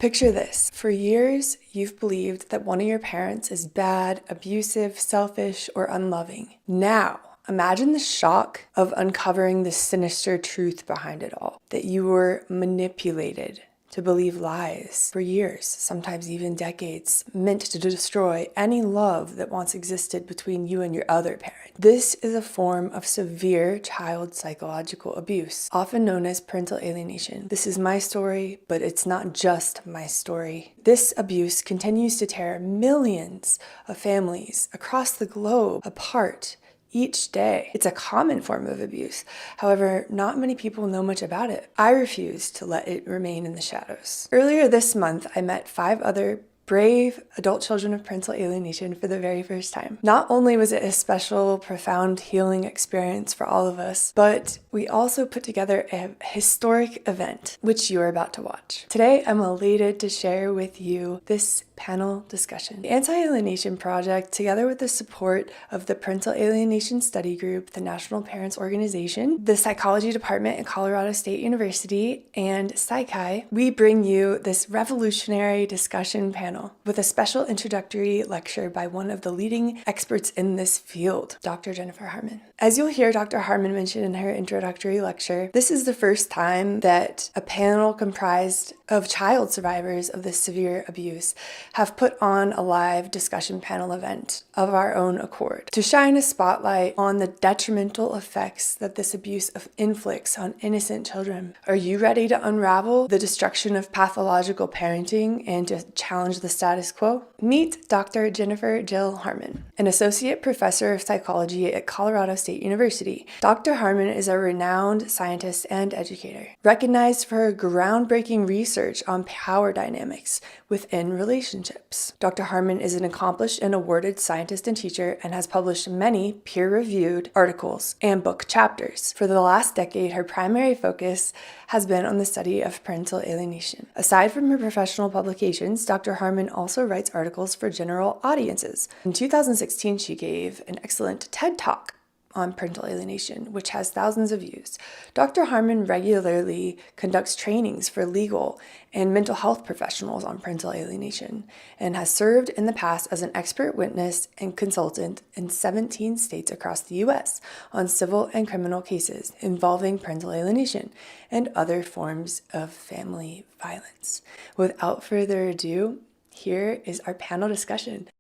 Picture this. For years, you've believed that one of your parents is bad, abusive, selfish, or unloving. Now, imagine the shock of uncovering the sinister truth behind it all, that you were manipulated to believe lies for years, sometimes even decades, meant to destroy any love that once existed between you and your other parent. This is a form of severe child psychological abuse, often known as parental alienation. This is my story, but it's not just my story. This abuse continues to tear millions of families across the globe apart each day. It's a common form of abuse. However, not many people know much about it. I refuse to let it remain in the shadows. Earlier this month, I met 5 other brave adult children of parental alienation for the very first time. Not only was it a special, profound healing experience for all of us, but we also put together a historic event, which you are about to watch. Today, I'm elated to share with you this panel discussion. The Anti-Alienation Project, together with the support of the Parental Alienation Study Group, the National Parents Organization, the Psychology Department at Colorado State University, and Psi Chi, we bring you this revolutionary discussion panel with a special introductory lecture by one of the leading experts in this field, Dr. Jennifer Harmon. As you'll hear Dr. Harmon mention in her introductory lecture, this is the first time that a panel comprised of child survivors of this severe abuse have put on a live discussion panel event of our own accord to shine a spotlight on the detrimental effects that this abuse inflicts on innocent children. Are you ready to unravel the destruction of pathological parenting and to challenge the status quo? Meet Dr. Jennifer Jill Harmon, an associate professor of psychology at Colorado State University. Dr. Harmon is a renowned scientist and educator, recognized for her groundbreaking research on power dynamics within relationships. Dr. Harmon is an accomplished and awarded scientist and teacher and has published many peer-reviewed articles and book chapters. For the last decade, her primary focus has been on the study of parental alienation. Aside from her professional publications, Dr. Harmon also writes articles for general audiences. In 2016, she gave an excellent TED Talk on parental alienation, which has thousands of views. Dr. Harmon regularly conducts trainings for legal and mental health professionals on parental alienation and has served in the past as an expert witness and consultant in 17 states across the U.S. on civil and criminal cases involving parental alienation and other forms of family violence. Without further ado, here is our panel discussion.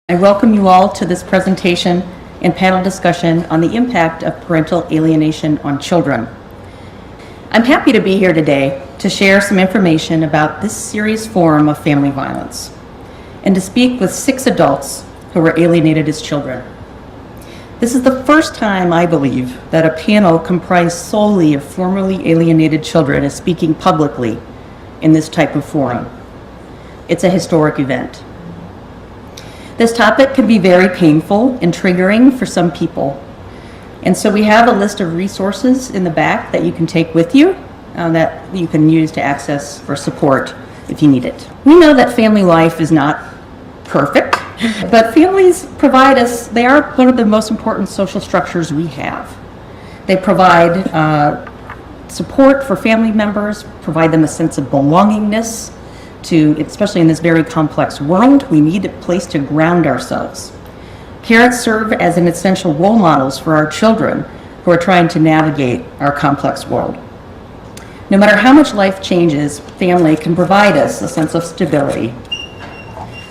I welcome you all to this presentation and panel discussion on the impact of parental alienation on children. I'm happy to be here today to share some information about this serious form of family violence and to speak with 6 adults who were alienated as children. This is the first time, I believe, that a panel comprised solely of formerly alienated children is speaking publicly in this type of forum. It's a historic event. This topic can be very painful and triggering for some people. And so we have a list of resources in the back that you can take with you that you can use to access for support if you need it. We know that family life is not perfect, but families provide us, they are one of the most important social structures we have. They provide support for family members, provide them a sense of belongingness, especially in this very complex world. We need a place to ground ourselves. Parents serve as an essential role models for our children who are trying to navigate our complex world. No matter how much life changes, family can provide us a sense of stability,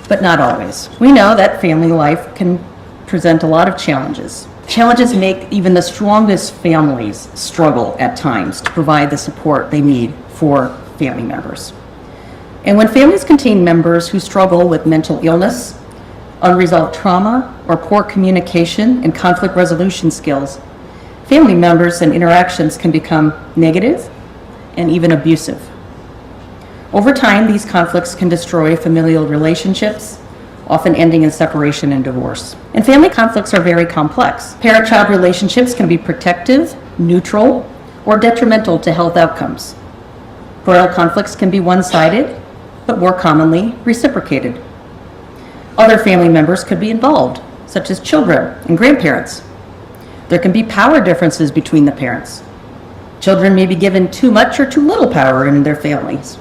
but not always. We know that family life can present a lot of challenges. Challenges make even the strongest families struggle at times to provide the support they need for family members. And when families contain members who struggle with mental illness, unresolved trauma, or poor communication and conflict resolution skills, family members and interactions can become negative and even abusive. Over time, these conflicts can destroy familial relationships, often ending in separation and divorce. And family conflicts are very complex. Parent-child relationships can be protective, neutral, or detrimental to health outcomes. Parental conflicts can be one-sided, but more commonly reciprocated. Other family members could be involved, such as children and grandparents. There can be power differences between the parents. Children may be given too much or too little power in their families.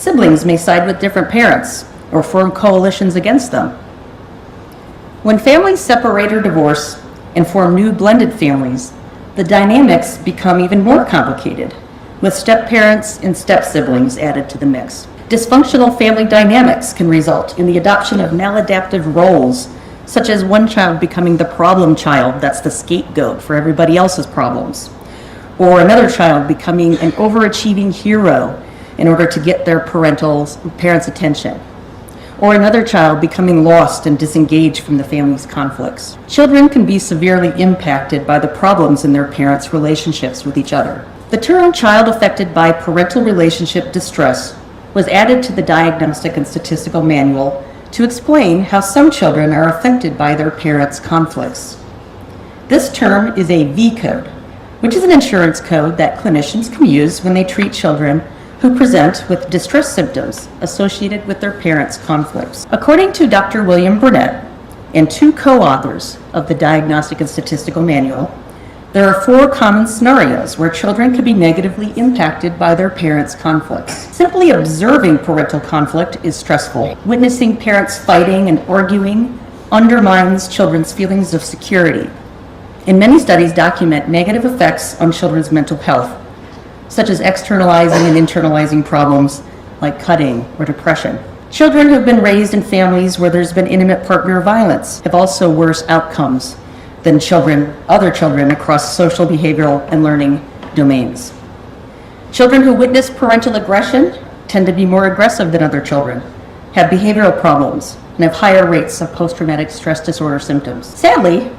Siblings may side with different parents or form coalitions against them. When families separate or divorce and form new blended families, the dynamics become even more complicated, with step-parents and step-siblings added to the mix. Dysfunctional family dynamics can result in the adoption of maladaptive roles, such as one child becoming the problem child that's the scapegoat for everybody else's problems, or another child becoming an overachieving hero in order to get their parents' attention, or another child becoming lost and disengaged from the family's conflicts. Children can be severely impacted by the problems in their parents' relationships with each other. The term child affected by parental relationship distress was added to the Diagnostic and Statistical Manual to explain how some children are affected by their parents' conflicts. This term is a V code, which is an insurance code that clinicians can use when they treat children who present with distress symptoms associated with their parents' conflicts. According to Dr. William Burnett and two co-authors of the Diagnostic and Statistical Manual, there are 4 common scenarios where children can be negatively impacted by their parents' conflicts. Simply observing parental conflict is stressful. Witnessing parents fighting and arguing undermines children's feelings of security. And many studies document negative effects on children's mental health, such as externalizing and internalizing problems like cutting or depression. Children who have been raised in families where there's been intimate partner violence have also worse outcomes than other children across social, behavioral, and learning domains. Children who witness parental aggression tend to be more aggressive than other children, have behavioral problems, and have higher rates of post-traumatic stress disorder symptoms. Sadly,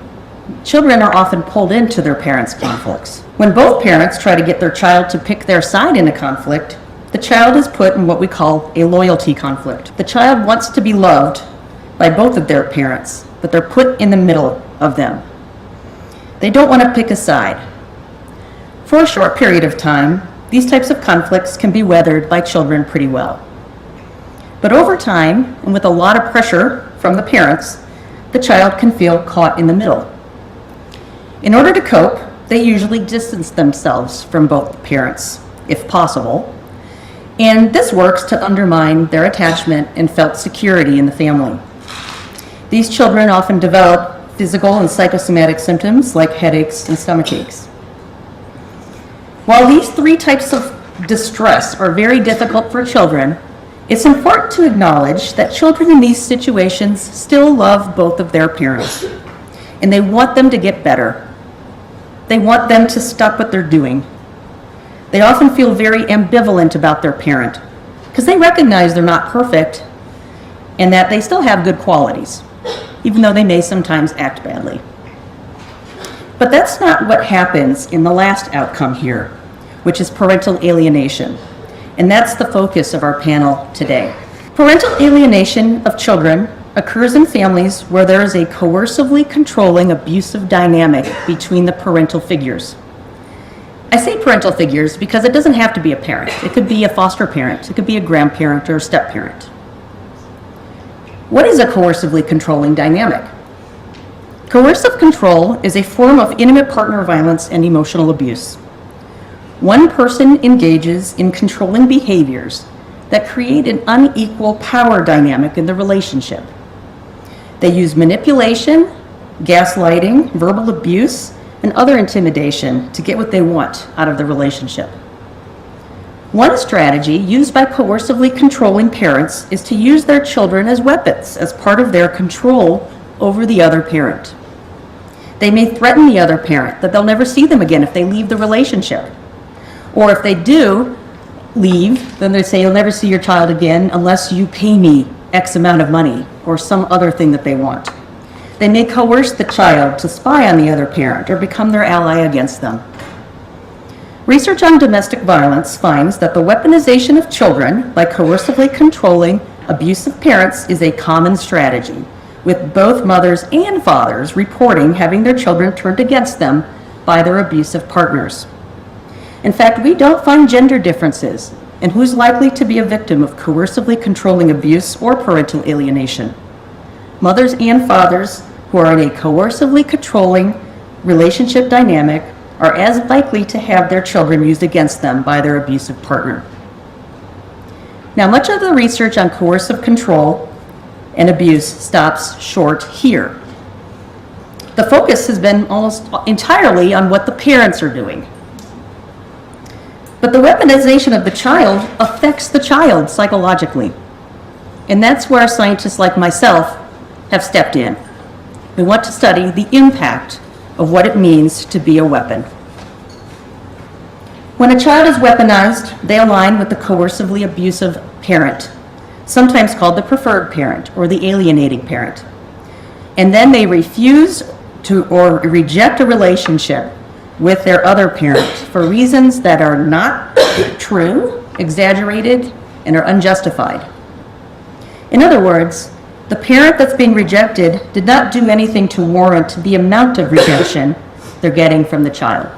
children are often pulled into their parents' conflicts. When both parents try to get their child to pick their side in a conflict, the child is put in what we call a loyalty conflict. The child wants to be loved by both of their parents, but they're put in the middle of them. They don't want to pick a side. For a short period of time, these types of conflicts can be weathered by children pretty well. But over time, and with a lot of pressure from the parents, the child can feel caught in the middle. In order to cope, they usually distance themselves from both parents, if possible, and this works to undermine their attachment and felt security in the family. These children often develop physical and psychosomatic symptoms like headaches and stomach aches. While these 3 types of distress are very difficult for children, it's important to acknowledge that children in these situations still love both of their parents, and they want them to get better. They want them to stop what they're doing. They often feel very ambivalent about their parent because they recognize they're not perfect and that they still have good qualities, even though they may sometimes act badly. But that's not what happens in the last outcome here, which is parental alienation. And that's the focus of our panel today. Parental alienation of children occurs in families where there is a coercively controlling, abusive dynamic between the parental figures. I say parental figures because it doesn't have to be a parent. It could be a foster parent, it could be a grandparent or a step-parent. What is a coercively controlling dynamic? Coercive control is a form of intimate partner violence and emotional abuse. One person engages in controlling behaviors that create an unequal power dynamic in the relationship. They use manipulation, gaslighting, verbal abuse, and other intimidation to get what they want out of the relationship. One strategy used by coercively controlling parents is to use their children as weapons as part of their control over the other parent. They may threaten the other parent that they'll never see them again if they leave the relationship. Or if they do leave, then they say, you'll never see your child again unless you pay me X amount of money or some other thing that they want. They may coerce the child to spy on the other parent or become their ally against them. Research on domestic violence finds that the weaponization of children by coercively controlling abusive parents is a common strategy, with both mothers and fathers reporting having their children turned against them by their abusive partners. In fact, we don't find gender differences in who's likely to be a victim of coercively controlling abuse or parental alienation. Mothers and fathers who are in a coercively controlling relationship dynamic are as likely to have their children used against them by their abusive partner. Now, much of the research on coercive control and abuse stops short here. The focus has been almost entirely on what the parents are doing. But the weaponization of the child affects the child psychologically. And that's where scientists like myself have stepped in. We want to study the impact of what it means to be a weapon. When a child is weaponized, they align with the coercively abusive parent, sometimes called the preferred parent or the alienating parent. And then they refuse to or reject a relationship with their other parent for reasons that are not true, exaggerated, and are unjustified. In other words, the parent that's being rejected did not do anything to warrant the amount of rejection they're getting from the child.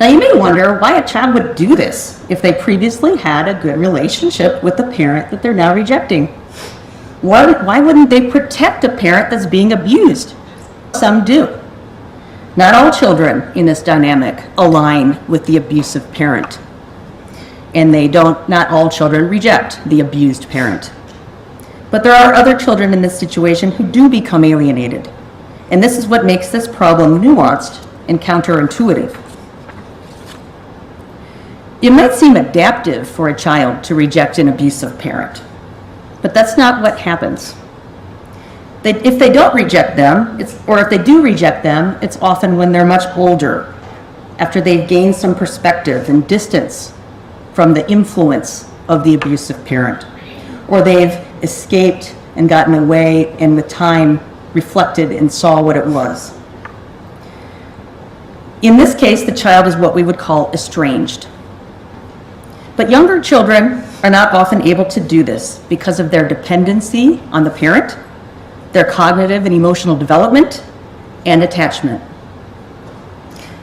Now you may wonder why a child would do this if they previously had a good relationship with the parent that they're now rejecting. Why wouldn't they protect a parent that's being abused? Some do. Not all children in this dynamic align with the abusive parent. And not all children reject the abused parent. But there are other children in this situation who do become alienated. And this is what makes this problem nuanced and counterintuitive. It might seem adaptive for a child to reject an abusive parent, but that's not what happens. If they don't reject them, or if they do reject them, it's often when they're much older, after they've gained some perspective and distance from the influence of the abusive parent, or they've escaped and gotten away and with time reflected and saw what it was. In this case, the child is what we would call estranged. But younger children are not often able to do this because of their dependency on the parent, their cognitive and emotional development, and attachment.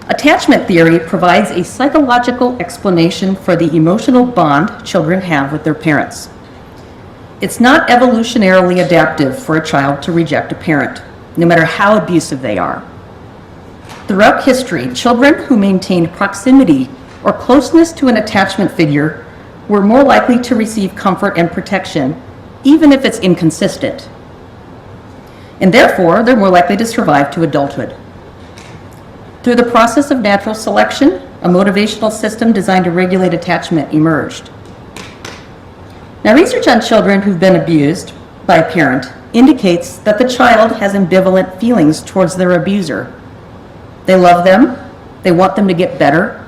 Attachment theory provides a psychological explanation for the emotional bond children have with their parents. It's not evolutionarily adaptive for a child to reject a parent, no matter how abusive they are. Throughout history, children who maintained proximity or closeness to an attachment figure were more likely to receive comfort and protection, even if it's inconsistent. And therefore, they're more likely to survive to adulthood. Through the process of natural selection, a motivational system designed to regulate attachment emerged. Now, research on children who've been abused by a parent indicates that the child has ambivalent feelings towards their abuser. They love them, they want them to get better,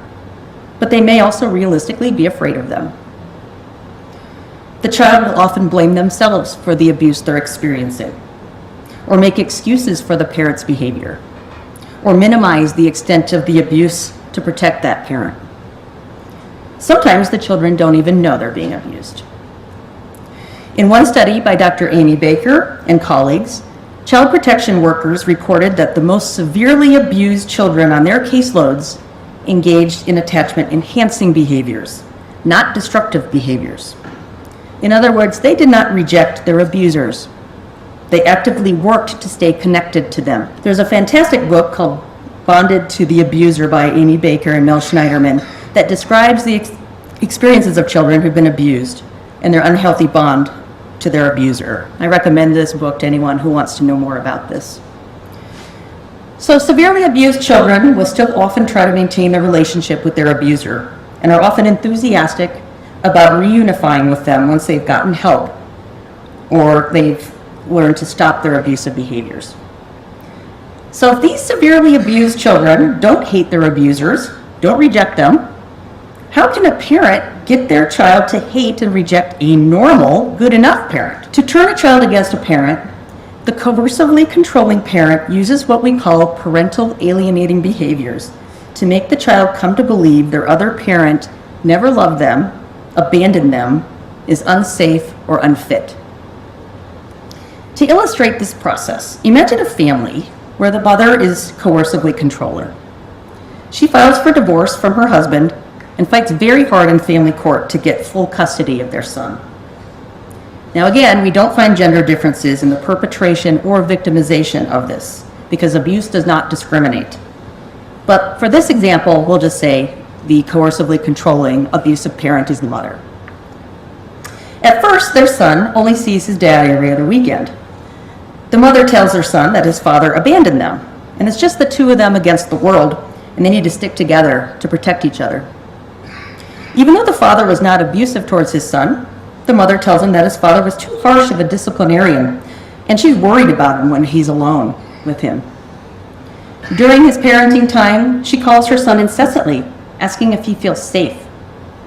but they may also realistically be afraid of them. The child will often blame themselves for the abuse they're experiencing, or make excuses for the parent's behavior, or minimize the extent of the abuse to protect that parent. Sometimes the children don't even know they're being abused. In one study by Dr. Amy Baker and colleagues, child protection workers reported that the most severely abused children on their caseloads engaged in attachment-enhancing behaviors, not destructive behaviors. In other words, they did not reject their abusers. They actively worked to stay connected to them. There's a fantastic book called Bonded to the Abuser by Amy Baker and Mel Schneiderman that describes the experiences of children who've been abused and their unhealthy bond to their abuser. I recommend this book to anyone who wants to know more about this. So severely abused children will still often try to maintain a relationship with their abuser and are often enthusiastic about reunifying with them once they've gotten help or they've learned to stop their abusive behaviors. So if these severely abused children don't hate their abusers, don't reject them, how can a parent get their child to hate and reject a normal, good enough parent? To turn a child against a parent, the coercively controlling parent uses what we call parental alienating behaviors to make the child come to believe their other parent never loved them, abandoned them, is unsafe or unfit. To illustrate this process, imagine a family where the mother is coercively controlling. She files for divorce from her husband and fights very hard in family court to get full custody of their son. Now again, we don't find gender differences in the perpetration or victimization of this because abuse does not discriminate. But for this example, we'll just say the coercively controlling abusive parent is the mother. first, their son only sees his dad every other weekend. The mother tells her son that his father abandoned them, and it's just the two of them against the world, and they need to stick together to protect each other. Even though the father was not abusive towards his son, the mother tells him that his father was too harsh of a disciplinarian, and she's worried about him when he's alone with him. During his parenting time, she calls her son incessantly, asking if he feels safe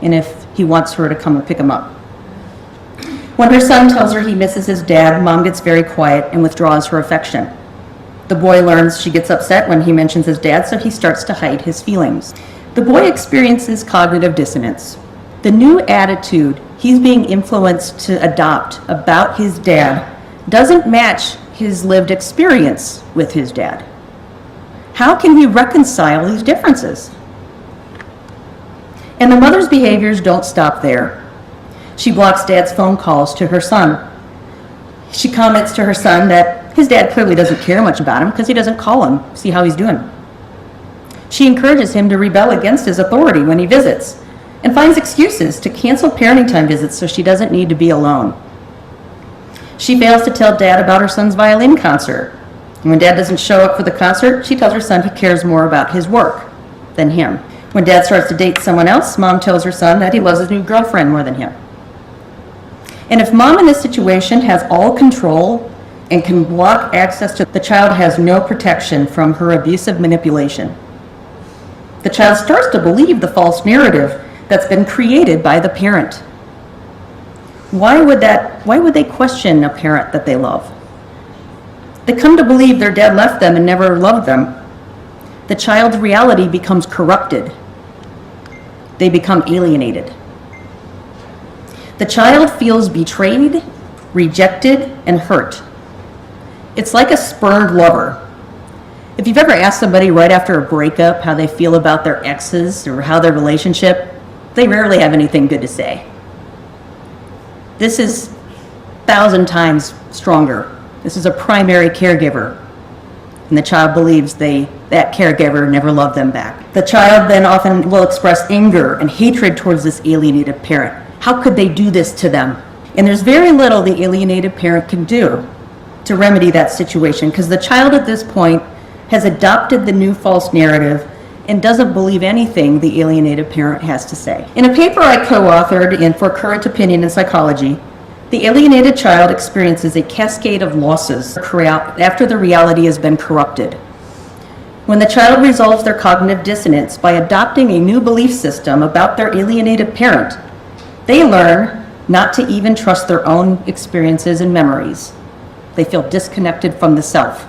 and if he wants her to come and pick him up. When her son tells her he misses his dad, Mom gets very quiet and withdraws her affection. The boy learns she gets upset when he mentions his dad, so he starts to hide his feelings. The boy experiences cognitive dissonance. The new attitude he's being influenced to adopt about his dad doesn't match his lived experience with his dad. How can he reconcile these differences? And the mother's behaviors don't stop there. She blocks dad's phone calls to her son. She comments to her son that his dad clearly doesn't care much about him because he doesn't call him, see how he's doing. She encourages him to rebel against his authority when he visits and finds excuses to cancel parenting time visits so she doesn't need to be alone. She fails to tell dad about her son's violin concert. And when dad doesn't show up for the concert, she tells her son he cares more about his work than him. When dad starts to date someone else, Mom tells her son that he loves his new girlfriend more than him. And if Mom in this situation has all control and can block access to the child, has no protection from her abusive manipulation. The child starts to believe the false narrative that's been created by the parent. Why would they question a parent that they love? They come to believe their dad left them and never loved them. The child's reality becomes corrupted. They become alienated. The child feels betrayed, rejected, and hurt. It's like a spurned lover. If you've ever asked somebody right after a breakup how they feel about their exes or how their relationship, they rarely have anything good to say. This is 1,000 times stronger. This is a primary caregiver, and the child believes that caregiver never loved them back. The child then often will express anger and hatred towards this alienated parent. How could they do this to them? And there's very little the alienated parent can do to remedy that situation, because the child at this point has adopted the new false narrative and doesn't believe anything the alienated parent has to say. In a paper I co-authored for Current Opinion in Psychology, the alienated child experiences a cascade of losses after the reality has been corrupted. When the child resolves their cognitive dissonance by adopting a new belief system about their alienated parent, they learn not to even trust their own experiences and memories. They feel disconnected from the self.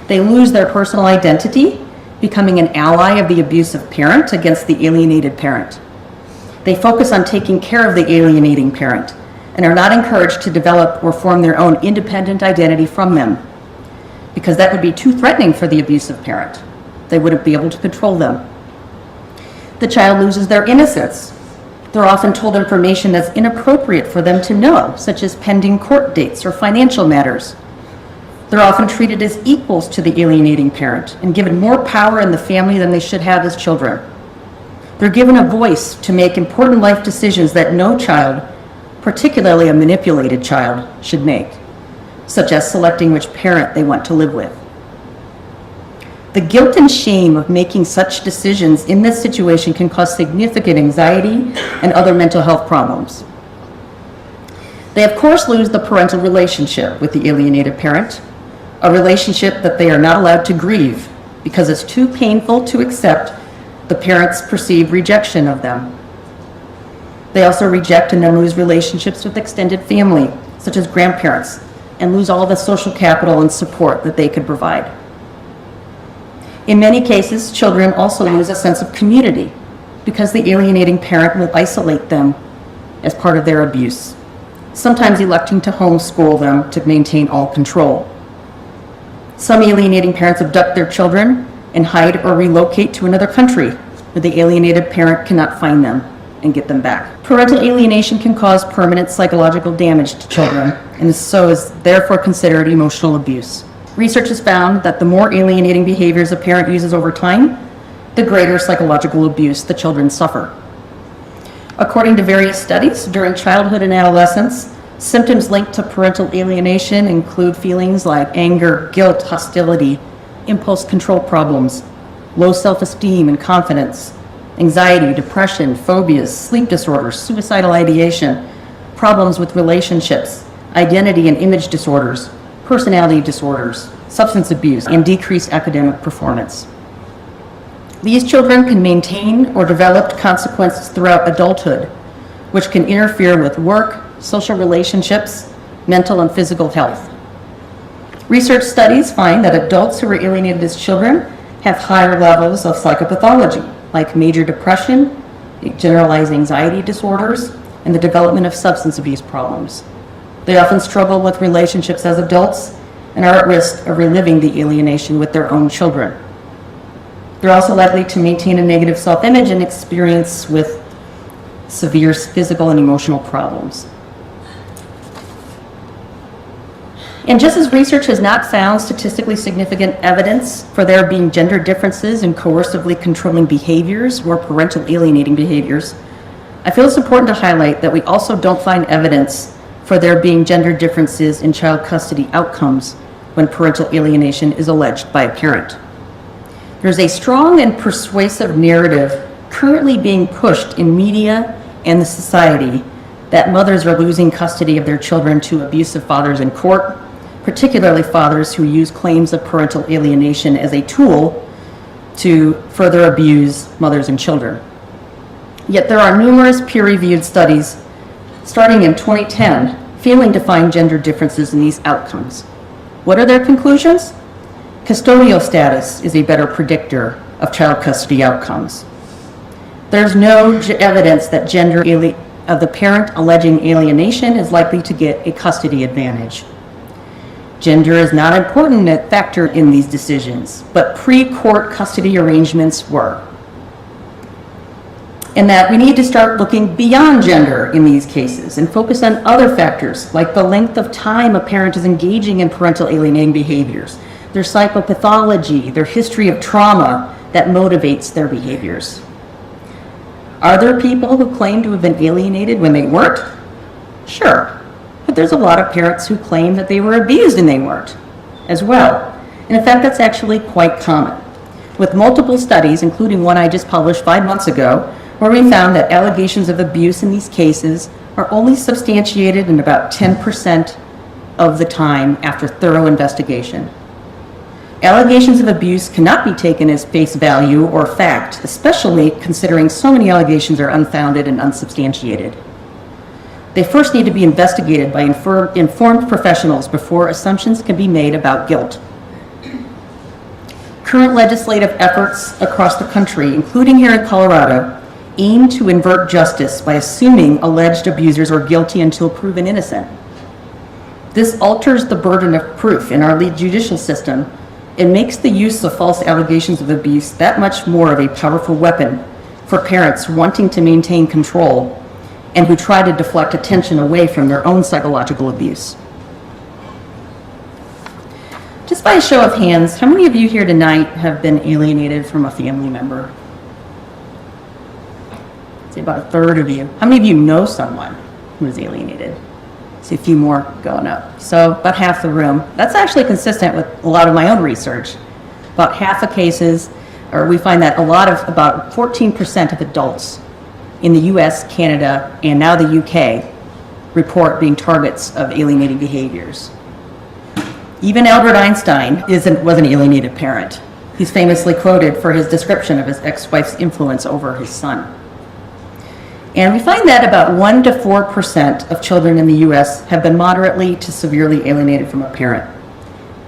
They lose their personal identity, becoming an ally of the abusive parent against the alienated parent. They focus on taking care of the alienating parent and are not encouraged to develop or form their own independent identity from them, because that would be too threatening for the abusive parent. They wouldn't be able to control them. The child loses their innocence. They're often told information that's inappropriate for them to know, such as pending court dates or financial matters. They're often treated as equals to the alienating parent and given more power in the family than they should have as children. They're given a voice to make important life decisions that no child, particularly a manipulated child, should make, such as selecting which parent they want to live with. The guilt and shame of making such decisions in this situation can cause significant anxiety and other mental health problems. They, of course, lose the parental relationship with the alienated parent, a relationship that they are not allowed to grieve because it's too painful to accept the parent's perceived rejection of them. They also reject and then lose relationships with extended family, such as grandparents, and lose all the social capital and support that they could provide. In many cases, children also lose a sense of community because the alienating parent will isolate them as part of their abuse, sometimes electing to homeschool them to maintain all control. Some alienating parents abduct their children and hide or relocate to another country where the alienated parent cannot find them and get them back. Parental alienation can cause permanent psychological damage to children, and so is therefore considered emotional abuse. Research has found that the more alienating behaviors a parent uses over time, the greater psychological abuse the children suffer. According to various studies, during childhood and adolescence, symptoms linked to parental alienation include feelings like anger, guilt, hostility, impulse control problems, low self-esteem and confidence, anxiety, depression, phobias, sleep disorders, suicidal ideation, problems with relationships, identity and image disorders, personality disorders, substance abuse, and decreased academic performance. These children can maintain or develop consequences throughout adulthood, which can interfere with work, social relationships, mental and physical health. Research studies find that adults who were alienated as children have higher levels of psychopathology, like major depression, generalized anxiety disorders, and the development of substance abuse problems. They often struggle with relationships as adults and are at risk of reliving the alienation with their own children. They're also likely to maintain a negative self-image and experience with severe physical and emotional problems. And just as research has not found statistically significant evidence for there being gender differences in coercively controlling behaviors or parental alienating behaviors, I feel it's important to highlight that we also don't find evidence for there being gender differences in child custody outcomes when parental alienation is alleged by a parent. There's a strong and persuasive narrative currently being pushed in media and the society that mothers are losing custody of their children to abusive fathers in court, particularly fathers who use claims of parental alienation as a tool to further abuse mothers and children. Yet there are numerous peer-reviewed studies starting in 2010 failing to find gender differences in these outcomes. What are their conclusions? Custodial status is a better predictor of child custody outcomes. There's no evidence that gender of the parent alleging alienation is likely to get a custody advantage. Gender is not an important factor in these decisions, but pre-court custody arrangements were. And that we need to start looking beyond gender in these cases and focus on other factors like the length of time a parent is engaging in parental alienating behaviors, their psychopathology, their history of trauma that motivates their behaviors. Are there people who claim to have been alienated when they weren't? Sure, but there's a lot of parents who claim that they were abused and they weren't as well. And in fact, that's actually quite common, with multiple studies, including one I just published 5 months ago, where we found that allegations of abuse in these cases are only substantiated in about 10% of the time after thorough investigation. Allegations of abuse cannot be taken as face value or fact, especially considering so many allegations are unfounded and unsubstantiated. They first need to be investigated by informed professionals before assumptions can be made about guilt. Current legislative efforts across the country, including here in Colorado, aim to invert justice by assuming alleged abusers are guilty until proven innocent. This alters the burden of proof in our judicial system and makes the use of false allegations of abuse that much more of a powerful weapon for parents wanting to maintain control and who try to deflect attention away from their own psychological abuse. Just by a show of hands, how many of you here tonight have been alienated from a family member? Say about a third of you. How many of you know someone who was alienated? See a few more going up. So about half the room. That's actually consistent with a lot of my own research. About half the cases, or we find that about 14% of adults in the US, Canada, and now the UK report being targets of alienating behaviors. Even Albert Einstein was an alienated parent. He's famously quoted for his description of his ex-wife's influence over his son. And we find that about 1 to 4% of children in the US have been moderately to severely alienated from a parent.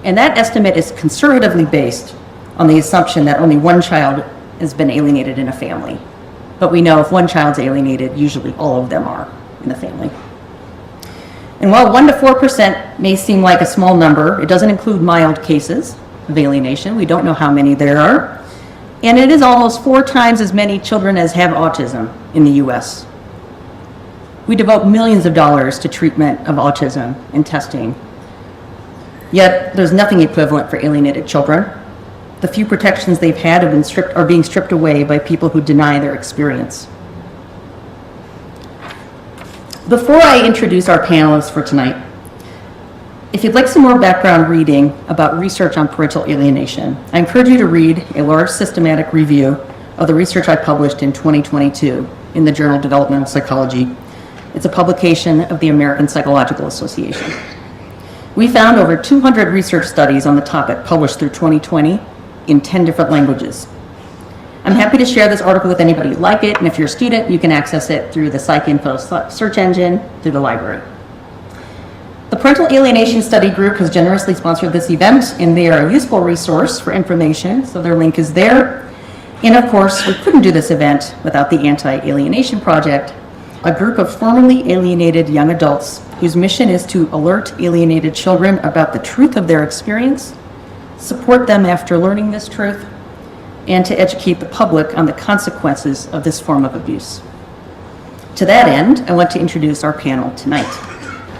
And that estimate is conservatively based on the assumption that only one child has been alienated in a family. But we know if one child's alienated, usually all of them are in the family. And while 1 to 4% may seem like a small number, it doesn't include mild cases of alienation. We don't know how many there are. And it is almost 4 times as many children as have autism in the US. We devote millions of dollars to treatment of autism and testing. Yet there's nothing equivalent for alienated children. The few protections they've had are being stripped away by people who deny their experience. Before I introduce our panelists for tonight, if you'd like some more background reading about research on parental alienation, I encourage you to read a large systematic review of the research I published in 2022 in the journal Developmental Psychology. It's a publication of the American Psychological Association. We found over 200 research studies on the topic published through 2020 in 10 different languages. I'm happy to share this article with anybody who'd like it, and if you're a student, you can access it through the PsycInfo search engine through the library. The Parental Alienation Study Group has generously sponsored this event, and they are a useful resource for information, so their link is there. And of course, we couldn't do this event without the Anti-Alienation Project, a group of formerly alienated young adults whose mission is to alert alienated children about the truth of their experience, support them after learning this truth, and to educate the public on the consequences of this form of abuse. To that end, I want to introduce our panel tonight.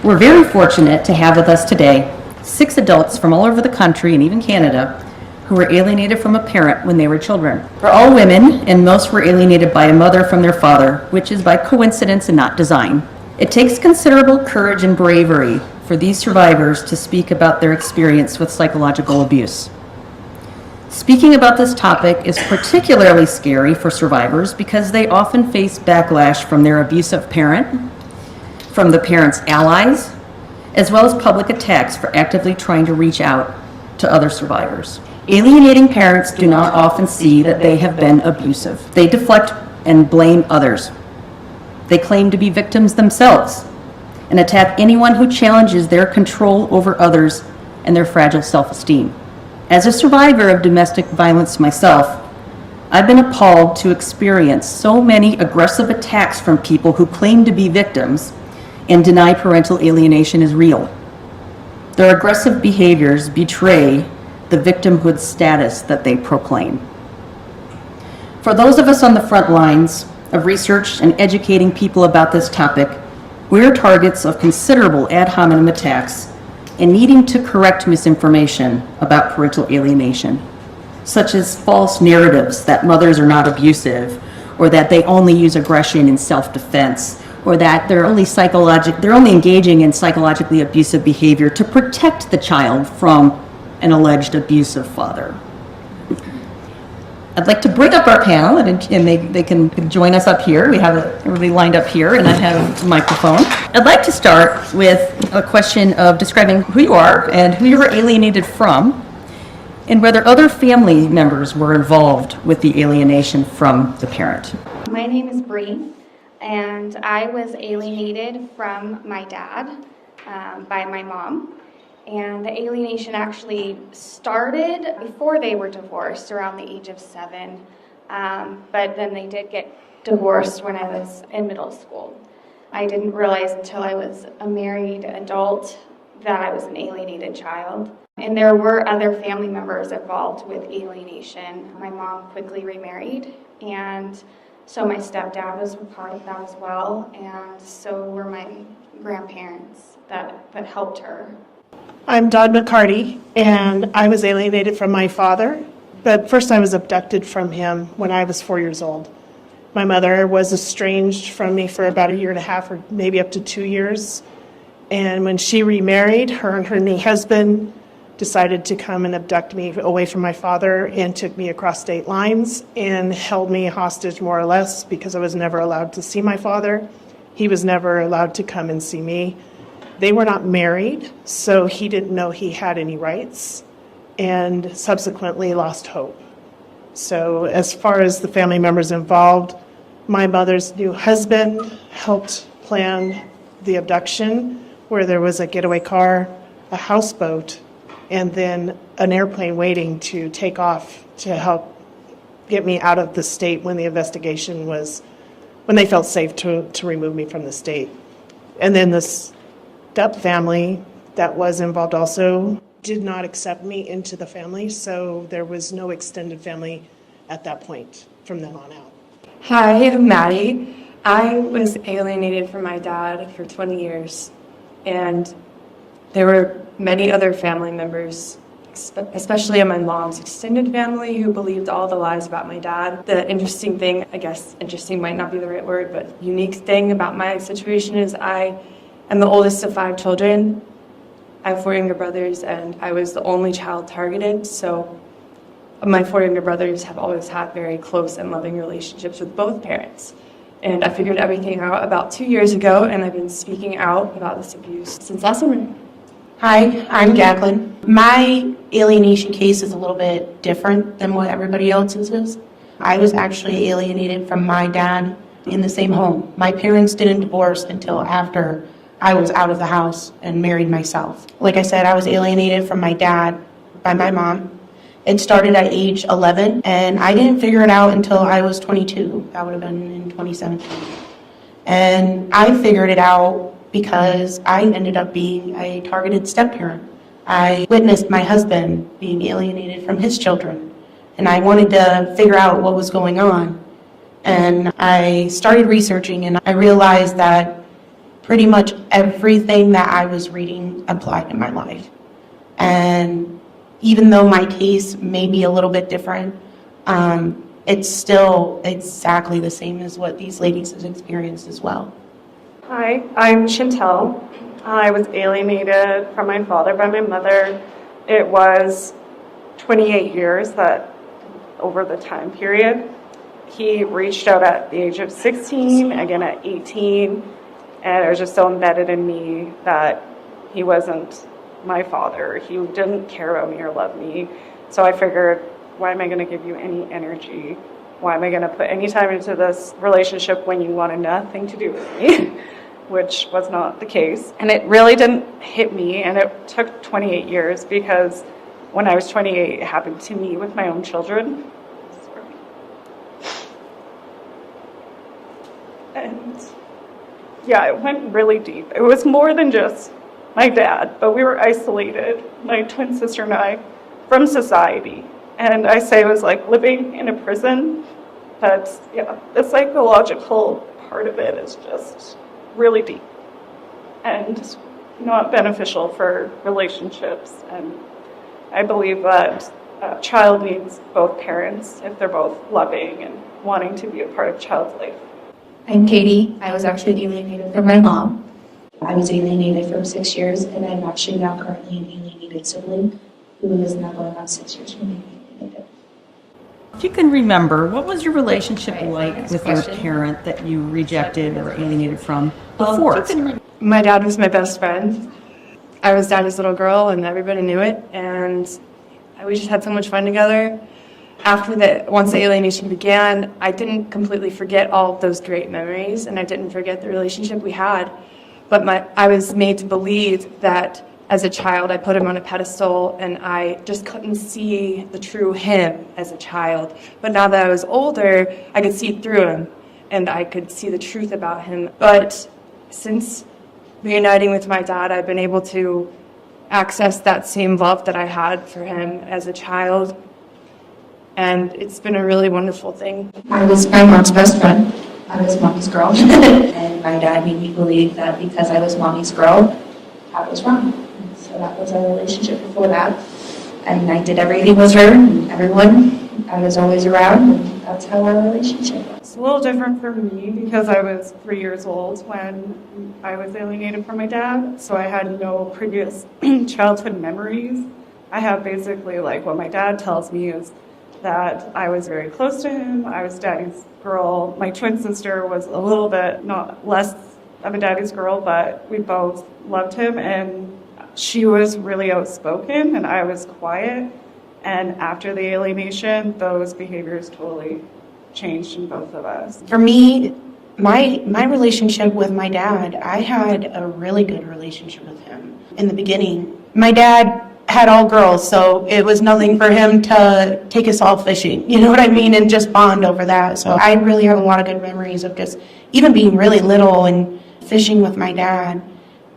We're very fortunate to have with us today 6 adults from all over the country and even Canada who were alienated from a parent when they were children. They're all women, and most were alienated by a mother from their father, which is by coincidence and not design. It takes considerable courage and bravery for these survivors to speak about their experience with psychological abuse. Speaking about this topic is particularly scary for survivors because they often face backlash from their abusive parent, from the parent's allies, as well as public attacks for actively trying to reach out to other survivors. Alienating parents do not often see that they have been abusive. They deflect and blame others. They claim to be victims themselves and attack anyone who challenges their control over others and their fragile self-esteem. As a survivor of domestic violence myself, I've been appalled to experience so many aggressive attacks from people who claim to be victims and deny parental alienation is real. Their aggressive behaviors betray the victimhood status that they proclaim. For those of us on the front lines of research and educating people about this topic, we're targets of considerable ad hominem attacks and needing to correct misinformation about parental alienation, such as false narratives that mothers are not abusive, or that they only use aggression in self-defense, or that they're only engaging in psychologically abusive behavior to protect the child from an alleged abusive father. I'd like to bring up our panel, and they can join us up here. We have everybody lined up here, and I have a microphone. I'd like to start with a question of describing who you are and who you were alienated from, and whether other family members were involved with the alienation from the parent. My name is Bree, and I was alienated from my dad by my mom. And the alienation actually started before they were divorced, around the age of 7. But then they did get divorced when I was in middle school. I didn't realize until I was a married adult that I was an alienated child. And there were other family members involved with alienation. My mom quickly remarried, and so my stepdad was a part of that as well, and so were my grandparents that helped her. I'm Dodd McCarty, and I was alienated from my father, but first I was abducted from him when I was 4 years old. My mother was estranged from me for about 1.5 years or maybe up to 2 years, and when she remarried, her and her new husband decided to come and abduct me away from my father and took me across state lines and held me hostage more or less because I was never allowed to see my father. He was never allowed to come and see me. They were not married, so he didn't know he had any rights, and subsequently lost hope. So as far as the family members involved, my mother's new husband helped plan the abduction, where there was a getaway car, a houseboat, and then an airplane waiting to take off to help get me out of the state when the investigation was, when they felt safe to remove me from the state. And then this step family that was involved also did not accept me into the family, so there was no extended family at that point from then on out. Hi, I'm Maddie. I was alienated from my dad for 20 years, and there were many other family members especially in my mom's extended family who believed all the lies about my dad. The interesting thing, I guess interesting might not be the right word, but unique thing about my situation is I am the oldest of 5 children. I have 4 younger brothers, and I was the only child targeted, so my 4 younger brothers have always had very close and loving relationships with both parents. And I figured everything out about 2 years ago, and I've been speaking out about this abuse since last summer. Hi, I'm Jacqueline. My alienation case is a little bit different than what everybody else's is. I was actually alienated from my dad in the same home. My parents didn't divorce until after I was out of the house and married myself. Like I said, I was alienated from my dad by my mom. It started at age 11, and I didn't figure it out until I was 22. That would have been in 2017. And I figured it out because I ended up being a targeted step-parent. I witnessed my husband being alienated from his children, and I wanted to figure out what was going on. And I started researching, and I realized that pretty much everything that I was reading applied in my life. And even though my case may be a little bit different, it's still exactly the same as what these ladies have experienced as well. Hi, I'm Chantel. I was alienated from my father by my mother. It was 28 years that over the time period. He reached out at the age of 16, again at 18, and it was just so embedded in me that he wasn't my father. He didn't care about me or love me. So I figured, why am I going to give you any energy? Why am I going to put any time into this relationship when you wanted nothing to do with me? Which was not the case. And it really didn't hit me, and it took 28 years because when I was 28, it happened to me with my own children. And yeah, it went really deep. It was more than just my dad, but we were isolated, my twin sister and I, from society. And I say it was like living in a prison. But yeah, the psychological part of it is just really deep and not beneficial for relationships. And I believe that a child needs both parents if they're both loving and wanting to be a part of a child's life. I'm Katie. I was actually alienated from my mom. I was alienated for 6 years, and I'm actually now currently an alienated sibling who is now going on 6 years from being alienated. If you can remember, what was your relationship like with your parent that you rejected or alienated from before? My dad was my best friend. I was daddy's little girl, and everybody knew it, and we just had so much fun together. Once the alienation began, I didn't completely forget all of those great memories, and I didn't forget the relationship we had. But I was made to believe that as a child, I put him on a pedestal, and I just couldn't see the true him as a child. But now that I was older, I could see through him, and I could see the truth about him. But since reuniting with my dad, I've been able to access that same love that I had for him as a child. And it's been a really wonderful thing. I was my mom's best friend. I was mommy's girl. And my dad made me believe that because I was mommy's girl, I was wrong. And so that was our relationship before that. And I did everything with her and everyone. I was always around, and that's how our relationship was. It's a little different for me because I was 3 years old when I was alienated from my dad, so I had no previous childhood memories. I have basically like what my dad tells me is that I was very close to him. I was daddy's girl. My twin sister was a little bit not less of a daddy's girl, but we both loved him, and she was really outspoken and I was quiet. And after the alienation, those behaviors totally changed in both of us. For me, my relationship with my dad, I had a really good relationship with him in the beginning. My dad had all girls, so it was nothing for him to take us all fishing, you know what I mean, and just bond over that. So I really have a lot of good memories of just even being really little and fishing with my dad.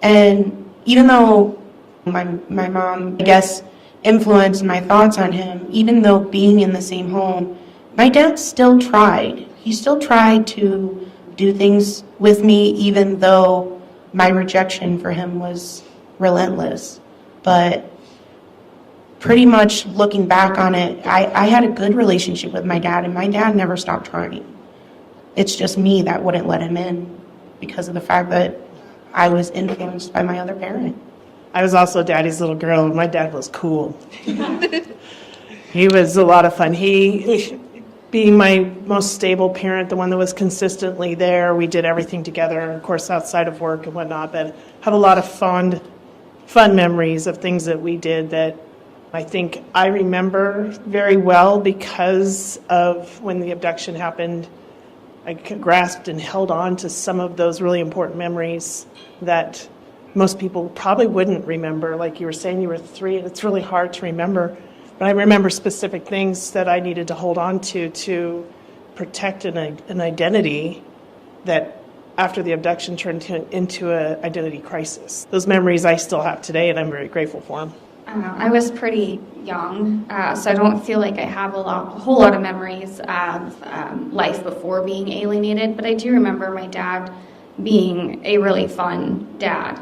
And even though my mom, I guess, influenced my thoughts on him, even though being in the same home, my dad still tried. He still tried to do things with me, even though my rejection for him was relentless. But pretty much looking back on it, I had a good relationship with my dad, and my dad never stopped trying. It's just me that wouldn't let him in because of the fact that I was influenced by my other parent. I was also daddy's little girl, and my dad was cool. He was a lot of fun. He, being my most stable parent, the one that was consistently there, we did everything together, of course, outside of work and whatnot, but have a lot of fun memories of things that we did that I think I remember very well because of when the abduction happened. I grasped and held on to some of those really important memories that most people probably wouldn't remember. Like you were saying, you were 3, and it's really hard to remember. But I remember specific things that I needed to hold on to protect an identity that after the abduction turned into an identity crisis. Those memories I still have today, and I'm very grateful for them. I was pretty young, so I don't feel like I have a whole lot of memories of life before being alienated, but I do remember my dad being a really fun dad.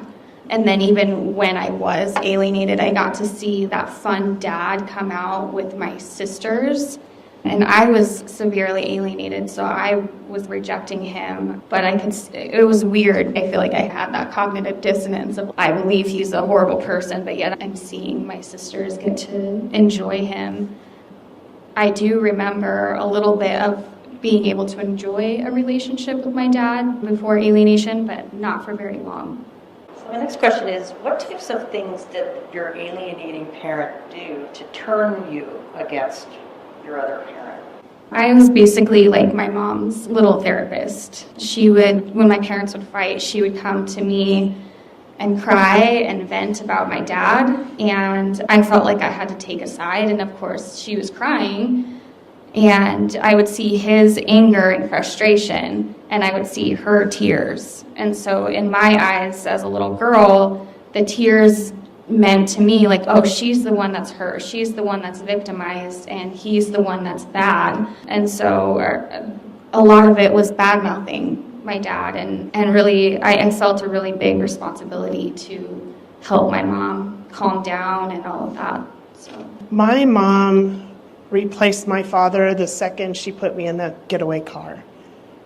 And then even when I was alienated, I got to see that fun dad come out with my sisters. And I was severely alienated, so I was rejecting him. But it was weird. I feel like I had that cognitive dissonance of, I believe he's a horrible person, but yet I'm seeing my sisters get to enjoy him. I do remember a little bit of being able to enjoy a relationship with my dad before alienation, but not for very long. So my next question is, what types of things did your alienating parent do to turn you against your other parent? I was basically like my mom's little therapist. She would, when my parents would fight, she would come to me and cry and vent about my dad, and I felt like I had to take a side, and of course she was crying, and I would see his anger and frustration, and I would see her tears. And so in my eyes as a little girl, the tears meant to me like, oh, she's the one that's hurt, she's the one that's victimized, and he's the one that's bad. And so a lot of it was bad-mouthing my dad, and really I felt a really big responsibility to help my mom calm down and all of that. So My mom replaced my father the second she put me in the getaway car.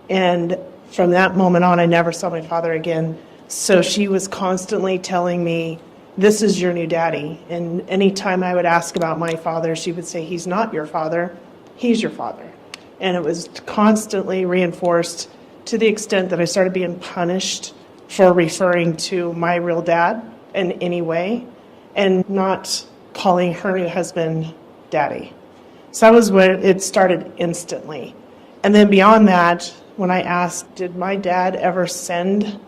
And from that moment on, I never saw my father again. So she was constantly telling me, this is your new daddy. And anytime I would ask about my father, she would say, he's not your father, he's your father. And it was constantly reinforced to the extent that I started being punished for referring to my real dad in any way and not calling her new husband daddy. So that was when it started instantly. And then beyond that, when I asked, did my dad ever send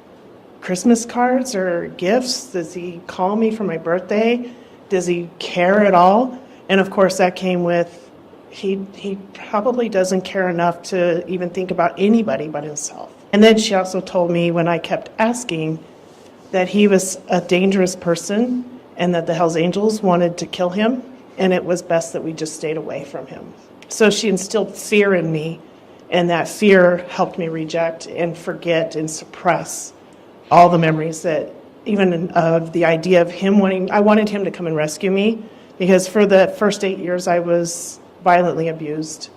Christmas cards or gifts? Does he call me for my birthday? Does he care at all? And of course that came with, he probably doesn't care enough to even think about anybody but himself. And then she also told me when I kept asking that he was a dangerous person and that the Hells Angels wanted to kill him, and it was best that we just stayed away from him. So she instilled fear in me, and that fear helped me reject and forget and suppress all the memories that even of the idea of him I wanted him to come and rescue me, because for the first 8 years I was violently abused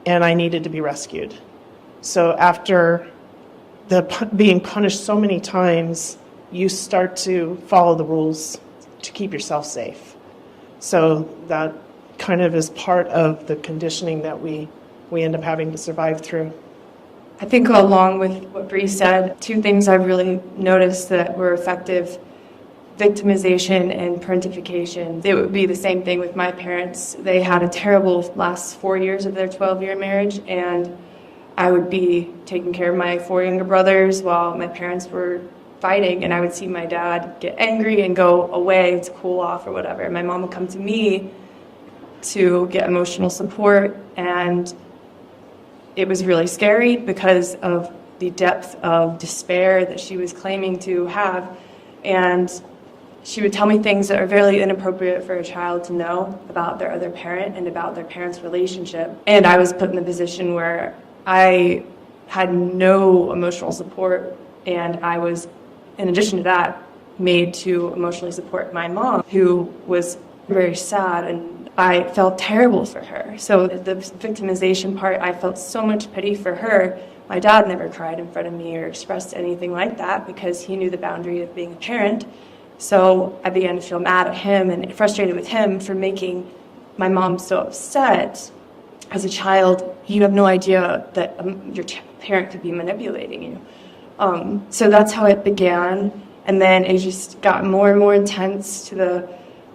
and I needed to be rescued. So after being punished so many times, you start to follow the rules to keep yourself safe. So that kind of is part of the conditioning that we end up having to survive through. I think along with what Bree said, two things I've really noticed that were effective: victimization and parentification. It would be the same thing with my parents. They had a terrible last 4 years of their 12-year marriage, and I would be taking care of my 4 younger brothers while my parents were fighting, and I would see my dad get angry and go away to cool off or whatever. My mom would come to me to get emotional support, and it was really scary because of the depth of despair that she was claiming to have. And she would tell me things that are very inappropriate for a child to know about their other parent and about their parents' relationship. And I was put in the position where I had no emotional support, and I was, in addition to that, made to emotionally support my mom, who was very sad, and I felt terrible for her. So the victimization part, I felt so much pity for her. My dad never cried in front of me or expressed anything like that because he knew the boundary of being a parent. So I began to feel mad at him and frustrated with him for making my mom so upset. As a child, you have no idea that your parent could be manipulating you. So that's how it began. And then it just got more and more intense to the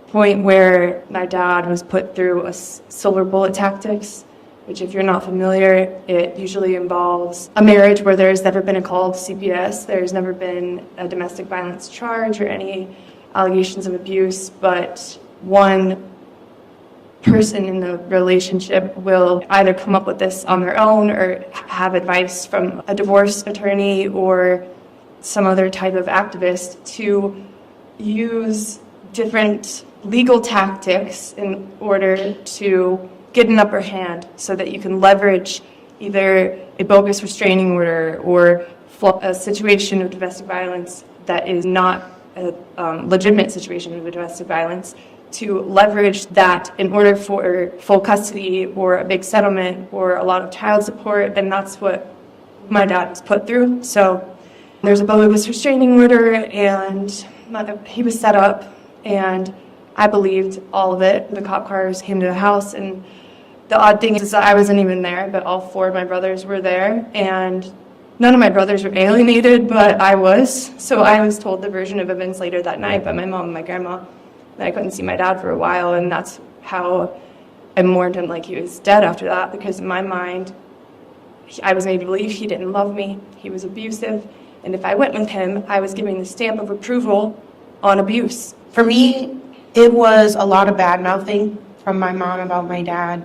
point where my dad was put through a silver bullet tactics, which, if you're not familiar, it usually involves a marriage where there's never been a call to CPS, there's never been a domestic violence charge or any allegations of abuse, but one person in the relationship will either come up with this on their own or have advice from a divorce attorney or some other type of activist to use different legal tactics in order to get an upper hand so that you can leverage either a bogus restraining order or a situation of domestic violence that is not a legitimate situation of domestic violence, to leverage that in order for full custody or a big settlement or a lot of child support. And that's what my dad was put through. So there's a bogus restraining order, and he was set up, and I believed all of it. The cop cars came to the house, and the odd thing is that I wasn't even there, but all four of my brothers were there, and none of my brothers were alienated, but I was. So I was told the version of events later that night by my mom and my grandma that I couldn't see my dad for a while, and that's how I mourned him like he was dead after that, because in my mind, I was made to believe he didn't love me, he was abusive, and if I went with him, I was giving the stamp of approval on abuse. For me, it was a lot of bad mouthing from my mom about my dad,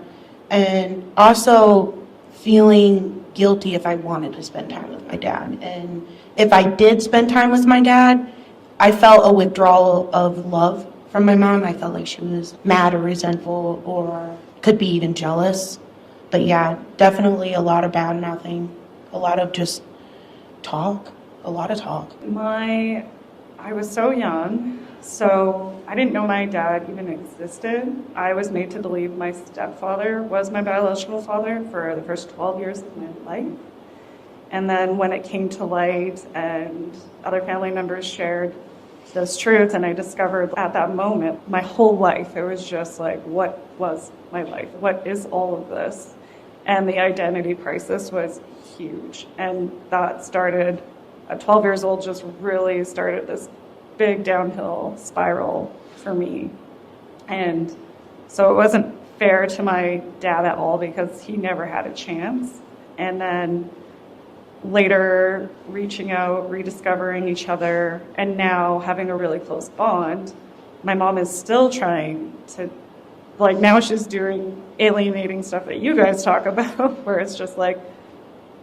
and also feeling guilty if I wanted to spend time with my dad. And if I did spend time with my dad, I felt a withdrawal of love from my mom. I felt like she was mad or resentful or could be even jealous. But yeah, definitely a lot of bad mouthing, a lot of just talk, a lot of talk. I was so young, so I didn't know my dad even existed. I was made to believe my stepfather was my biological father for the first 12 years of my life. And then when it came to light and other family members shared this truth, and I discovered at that moment my whole life, it was just like, what was my life? What is all of this? And the identity crisis was huge. And that started at 12 years old, just really started this big downhill spiral for me. And so it wasn't fair to my dad at all because he never had a chance. And then later reaching out, rediscovering each other, and now having a really close bond. My mom is still trying to, like, now she's doing alienating stuff that you guys talk about, where it's just like,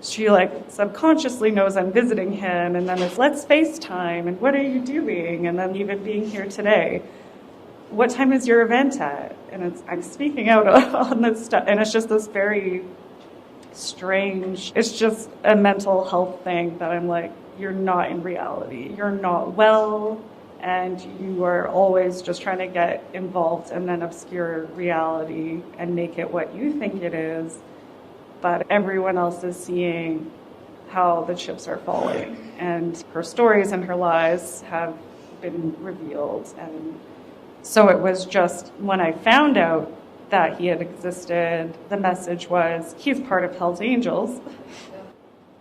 she like subconsciously knows I'm visiting him, and then it's let's FaceTime, and what are you doing? And then even being here today, what time is your event at? And I'm speaking out on this stuff, and it's just this very strange, it's just a mental health thing that I'm like, you're not in reality, you're not well, and you are always just trying to get involved and then obscure reality and make it what you think it is, but everyone else is seeing how the chips are falling, and her stories and her lies have been revealed. And so it was just when I found out that he had existed, the message was, he's part of Hell's Angels.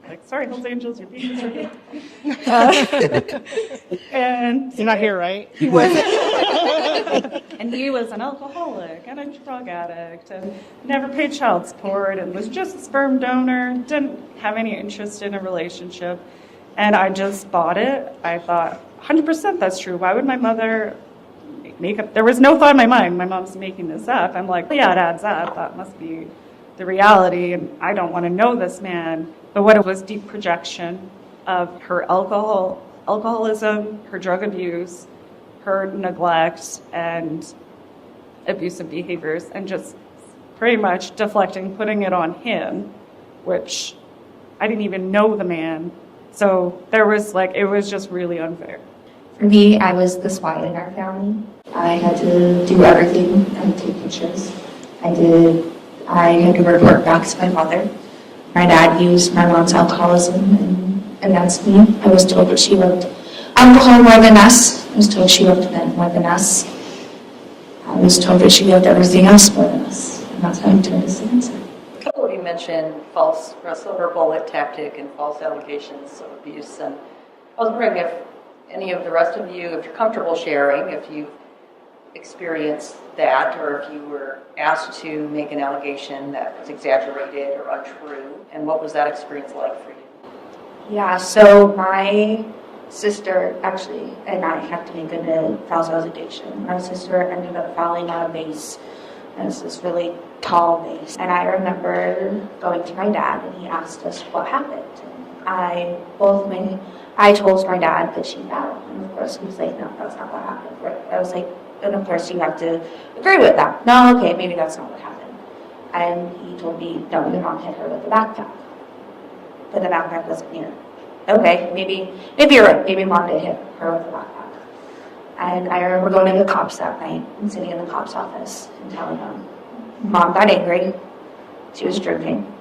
Like, sorry, Hell's Angels, you're being disturbed. And You're not here, right? he was, and he was an alcoholic and a drug addict and never paid child support and was just a sperm donor, didn't have any interest in a relationship. And I just bought it. I thought, 100% that's true. Why would my mother make up? There was no thought in my mind, my mom's making this up. I'm like, yeah, it adds up. That must be the reality. And I don't want to know this man. But what it was, deep projection of her alcoholism, her drug abuse, her neglect and abusive behaviors, and just pretty much deflecting, putting it on him, which I didn't even know the man. So there was like, it was just really unfair. For me, I was the SWAT in our family. I had to do everything. I had to take pictures. I had to report back to my mother. My dad used my mom's alcoholism against me. I was told that she loved alcohol more than us. I was told she loved men more than us. I was told that she loved everything else more than us. And that's how I turned this against her. A couple of you mentioned false silver bullet tactic and false allegations of abuse, and I was wondering if any of the rest of you, if you're comfortable sharing, if you've experienced that, or if you were asked to make an allegation that was exaggerated or untrue, and what was that experience like for you? Yeah, so my sister actually and I had to make a false allegation. My sister ended up falling on a vase. And it's this really tall vase. And I remember going to my dad and he asked us what happened. And I told my dad that she fell. And of course he was like, no, that's not what happened. I was like, and of course you have to agree with that. No, okay, maybe that's not what happened. And he told me, no, your mom hit her with a backpack. But the backpack wasn't here. Okay, maybe you're right. Maybe mom did hit her with a backpack. And I remember going to the cops that night and sitting in the cop's office and telling them, Mom got angry. She was drinking.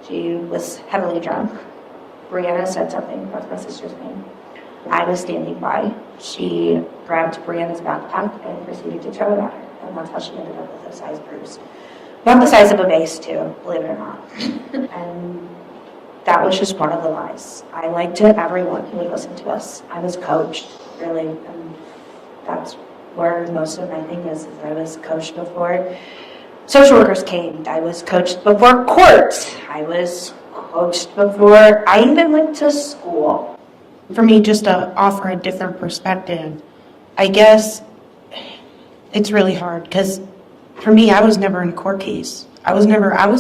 She was heavily drunk. Brianna said something. That's my sister's name. I was standing by. She grabbed Brianna's backpack and proceeded to throw it at her. And that's how she ended up with a size bruise. About the size of a vase, too, believe it or not. And that was just one of the lies. I lied to everyone who would listen to us. I was coached, really. And that's where most of my thing is I was coached before social workers came. I was coached before court. I was coached before I even went to school. For me, just to offer a different perspective, I guess it's really hard because for me, I was never in a court case. I was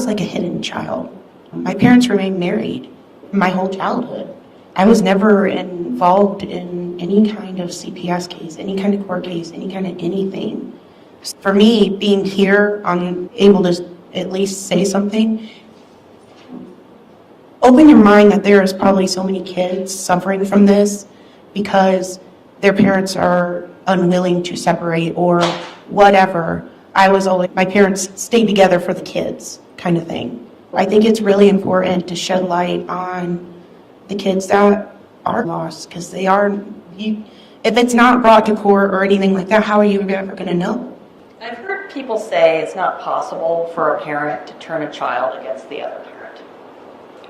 like a hidden child. My parents remained married my whole childhood. I was never involved in any kind of CPS case, any kind of court case, any kind of anything. For me, being here, I'm able to at least say something. Open your mind that there is probably so many kids suffering from this because their parents are unwilling to separate or whatever. My parents stayed together for the kids kind of thing. I think it's really important to shed light on the kids that are lost because if it's not brought to court or anything like that, how are you ever going to know? I've heard people say it's not possible for a parent to turn a child against the other parent.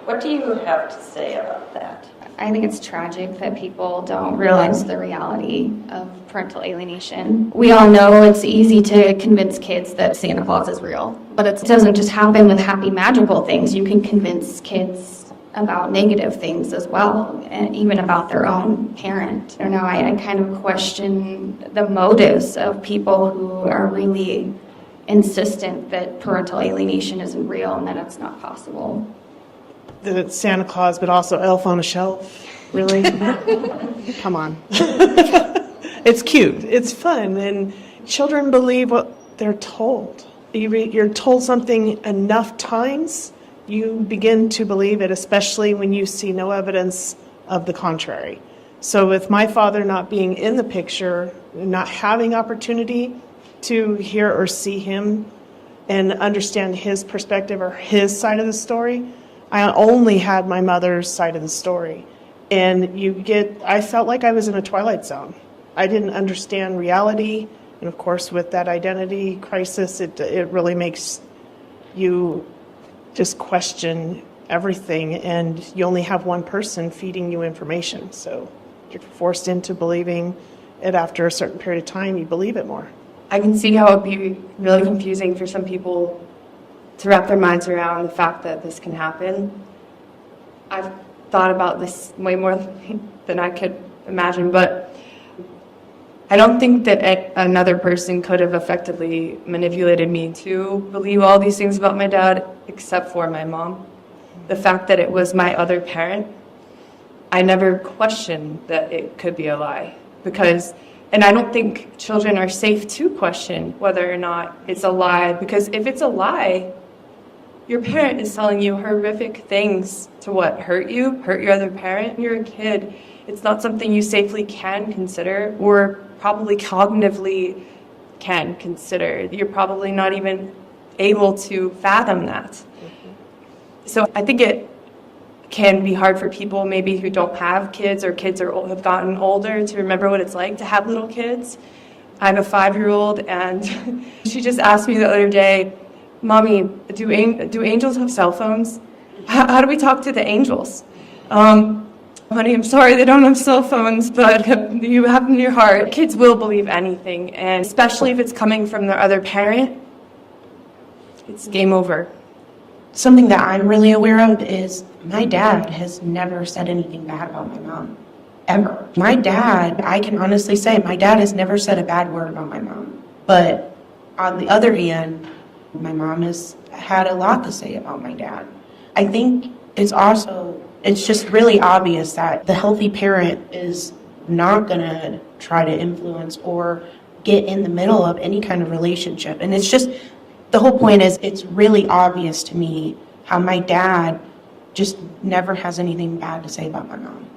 What do you have to say about that? I think it's tragic that people don't realize the reality of parental alienation. We all know it's easy to convince kids that Santa Claus is real, but it doesn't just happen with happy, magical things. You can convince kids about negative things as well, and even about their own parent. I don't know, I kind of question the motives of people who are really insistent that parental alienation isn't real and that it's not possible. The Santa Claus, but also Elf on a Shelf. Really? Come on. It's cute. It's fun. And children believe what they're told. You're told something enough times, you begin to believe it, especially when you see no evidence of the contrary. So with my father not being in the picture, not having opportunity to hear or see him and understand his perspective or his side of the story, I only had my mother's side of the story. And I felt like I was in a twilight zone. I didn't understand reality. And of course, with that identity crisis, it really makes you just question everything. And you only have one person feeding you information. So you're forced into believing it after a certain period of time, you believe it more. I can see how it would be really confusing for some people to wrap their minds around the fact that this can happen. I've thought about this way more than I could imagine, but I don't think that another person could have effectively manipulated me to believe all these things about my dad, except for my mom. The fact that it was my other parent, I never questioned that it could be a lie. And I don't think children are safe to question whether or not it's a lie, because if it's a lie, your parent is telling you horrific things to hurt you, hurt your other parent. You're a kid. It's not something you safely can consider or probably cognitively can consider. You're probably not even able to fathom that. So I think it can be hard for people maybe who don't have kids or kids have gotten older to remember what it's like to have little kids. I have a 5-year-old, and she just asked me the other day, Mommy, do angels have cell phones? How do we talk to the angels? Honey, I'm sorry they don't have cell phones, but you have in your heart. Kids will believe anything, and especially if it's coming from their other parent, it's game over. Something that I'm really aware of is my dad has never said anything bad about my mom, ever. My dad, I can honestly say, my dad has never said a bad word about my mom. But on the other hand, my mom has had a lot to say about my dad. I think it's just really obvious that the healthy parent is not going to try to influence or get in the middle of any kind of relationship. And it's just, the whole point is, it's really obvious to me how my dad just never has anything bad to say about my mom.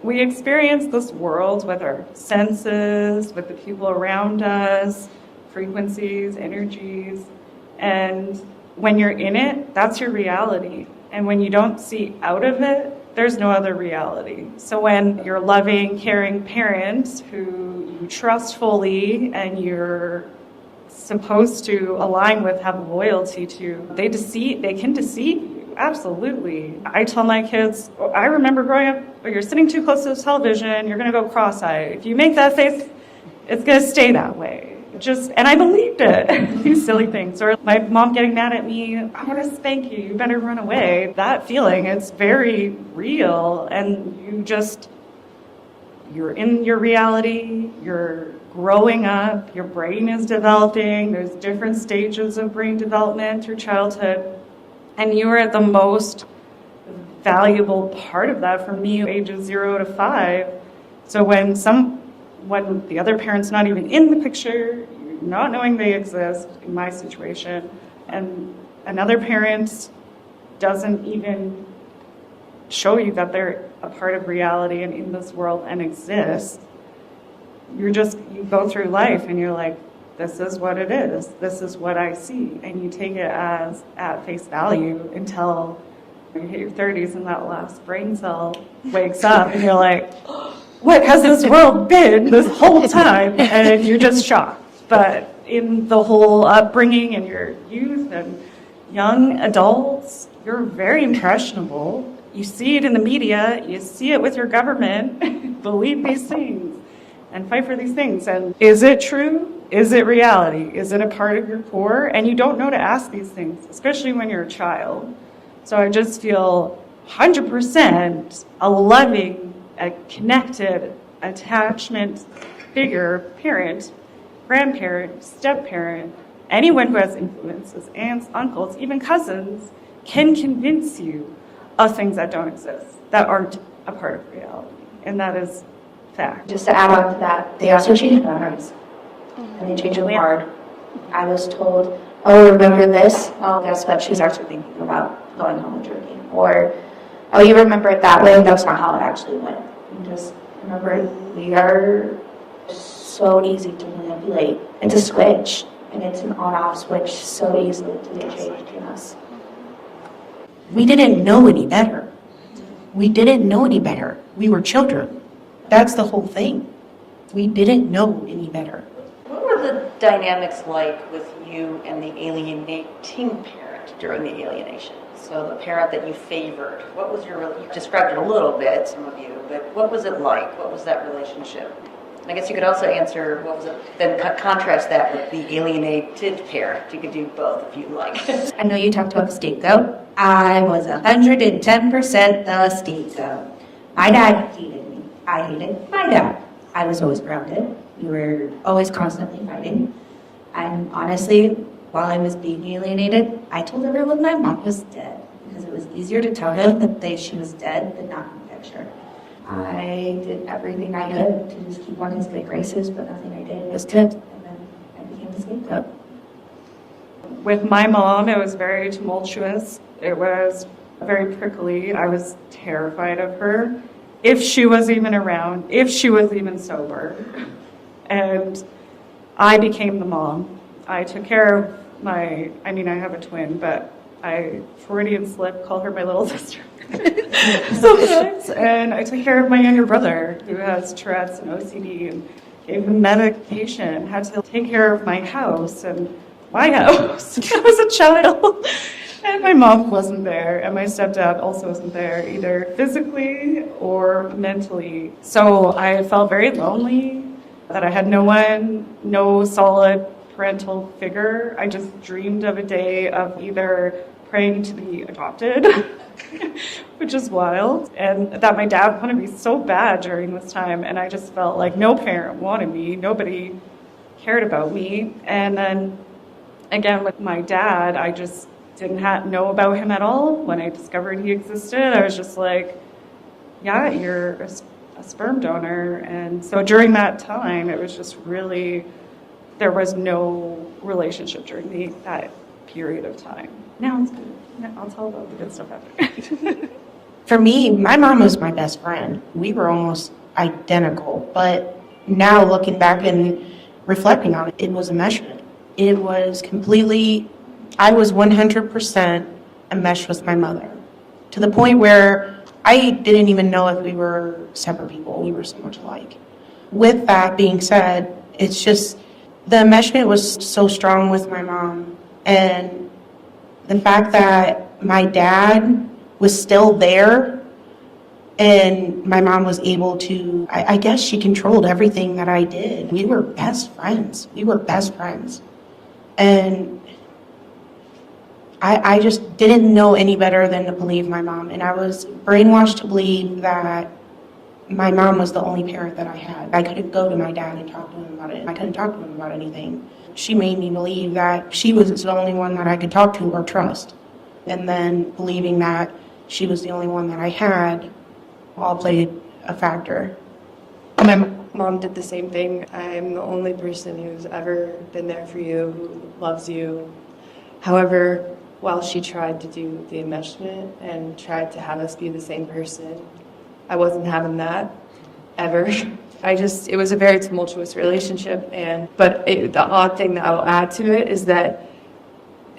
We experience this world with our senses, with the people around us, frequencies, energies, and when you're in it, that's your reality. And when you don't see out of it, there's no other reality. So when you're loving, caring parents who you trust fully and you're supposed to align with, have loyalty to, they can deceive you, absolutely. I tell my kids, I remember growing up, you're sitting too close to the television, you're going to go cross-eyed. If you make that face, it's going to stay that way. And I believed it, these silly things. Or my mom getting mad at me, I'm going to spank you, you better run away. That feeling, it's very real, and you're in your reality, you're growing up, your brain is developing, there's different stages of brain development through childhood, and you are the most valuable part of that for me, ages 0 to 5. So when the other parent's not even in the picture, not knowing they exist, in my situation, and another parent doesn't even show you that they're a part of reality and in this world and exist, you go through life and you're like, this is what it is, this is what I see, and you take it as at face value until you hit your 30s and that last brain cell wakes up and you're like, what has this world been this whole time? And you're just shocked. But in the whole upbringing and your youth and young adults, you're very impressionable. You see it in the media, you see it with your government. Believe these things and fight for these things. And is it true? Is it reality? Is it a part of your core? And you don't know to ask these things, especially when you're a child. So I just feel 100% a loving, a connected attachment figure, parent, grandparent, step-parent, anyone who has influences, aunts, uncles, even cousins, can convince you of things that don't exist, that aren't a part of reality. And that is fact. Just to add on to that, they also change memories. And they change them hard. I was told, oh, remember this? Oh, guess what? She's actually thinking about going home and drinking. Or, oh, you remember it that way? That's not how it actually went. And just remember, we are so easy to manipulate and to switch. And it's an on-off switch so easily to get changed in us. We didn't know any better. We didn't know any better. We were children. That's the whole thing. We didn't know any better. What were the dynamics like with you and the alienating parent during the alienation? So the parent that you favored, you described it a little bit, some of you, but what was it like? What was that relationship? And I guess you could also answer, what was it, then contrast that with the alienated parent. You could do both if you like. I know you talked about the scapegoat. I was 110% the scapegoat. My dad hated me. I hated my dad. I was always grounded. We were always constantly fighting. And honestly, while I was being alienated, I told everyone my mom was dead because it was easier to tell him that she was dead than not in the picture. I did everything I could to just keep on his good graces, but nothing I did was good. And then I became the scapegoat. With my mom, it was very tumultuous. It was very prickly. I was terrified of her. if she was even around, if she was even sober. And I became the mom. I took care of I have a twin, but I Freudian slip, call her my little sister sometimes. And I took care of my younger brother who has Tourette's and OCD and gave him medication, had to take care of my house and my house. I was a child. And my mom wasn't there, and my stepdad also wasn't there, either physically or mentally. So I felt very lonely, that I had no solid parental figure. I just dreamed of a day of either praying to be adopted, which is wild, and that my dad wanted me so bad during this time, and I just felt like no parent wanted me, nobody cared about me. And then again with my dad, I just didn't know about him at all. When I discovered he existed, I was just like, yeah, you're a sperm donor. And so during that time, it was just really, there was no relationship during that period of time. Now it's good. I'll tell about the good stuff after. For me, my mom was my best friend. We were almost identical, but now looking back and reflecting on it, it was enmeshment. It was completely, I was 100% enmeshed with my mother, to the point where I didn't even know if we were separate people. We were so much alike. With that being said, it's just, the enmeshment was so strong with my mom, and the fact that my dad was still there and my mom was able to, I guess she controlled everything that I did. We were best friends. And I just didn't know any better than to believe my mom. And I was brainwashed to believe that my mom was the only parent that I had. I couldn't go to my dad and talk to him about it. I couldn't talk to him about anything. She made me believe that she was the only one that I could talk to or trust. And then believing that she was the only one that I had all played a factor. My mom did the same thing. I'm the only person who's ever been there for you, who loves you. However, while she tried to do the enmeshment and tried to have us be the same person, I wasn't having that ever. It was a very tumultuous relationship, but the odd thing that I'll add to it is that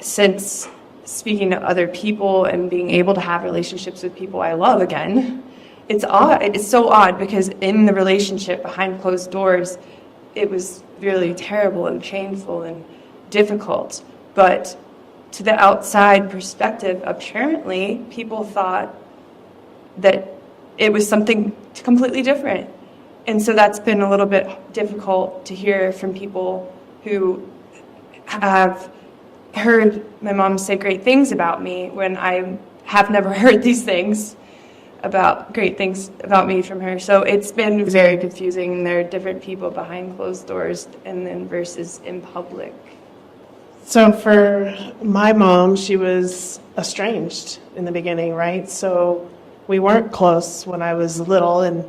since speaking to other people and being able to have relationships with people I love again, it's odd. It's so odd because in the relationship behind closed doors, it was really terrible and painful and difficult. But to the outside perspective, apparently people thought that it was something completely different. And so that's been a little bit difficult to hear from people who have heard my mom say great things about me when I have never heard these great things about me from her. So it's been very confusing. There are different people behind closed doors and then versus in public. So for my mom, she was estranged in the beginning, right? So we weren't close when I was little, and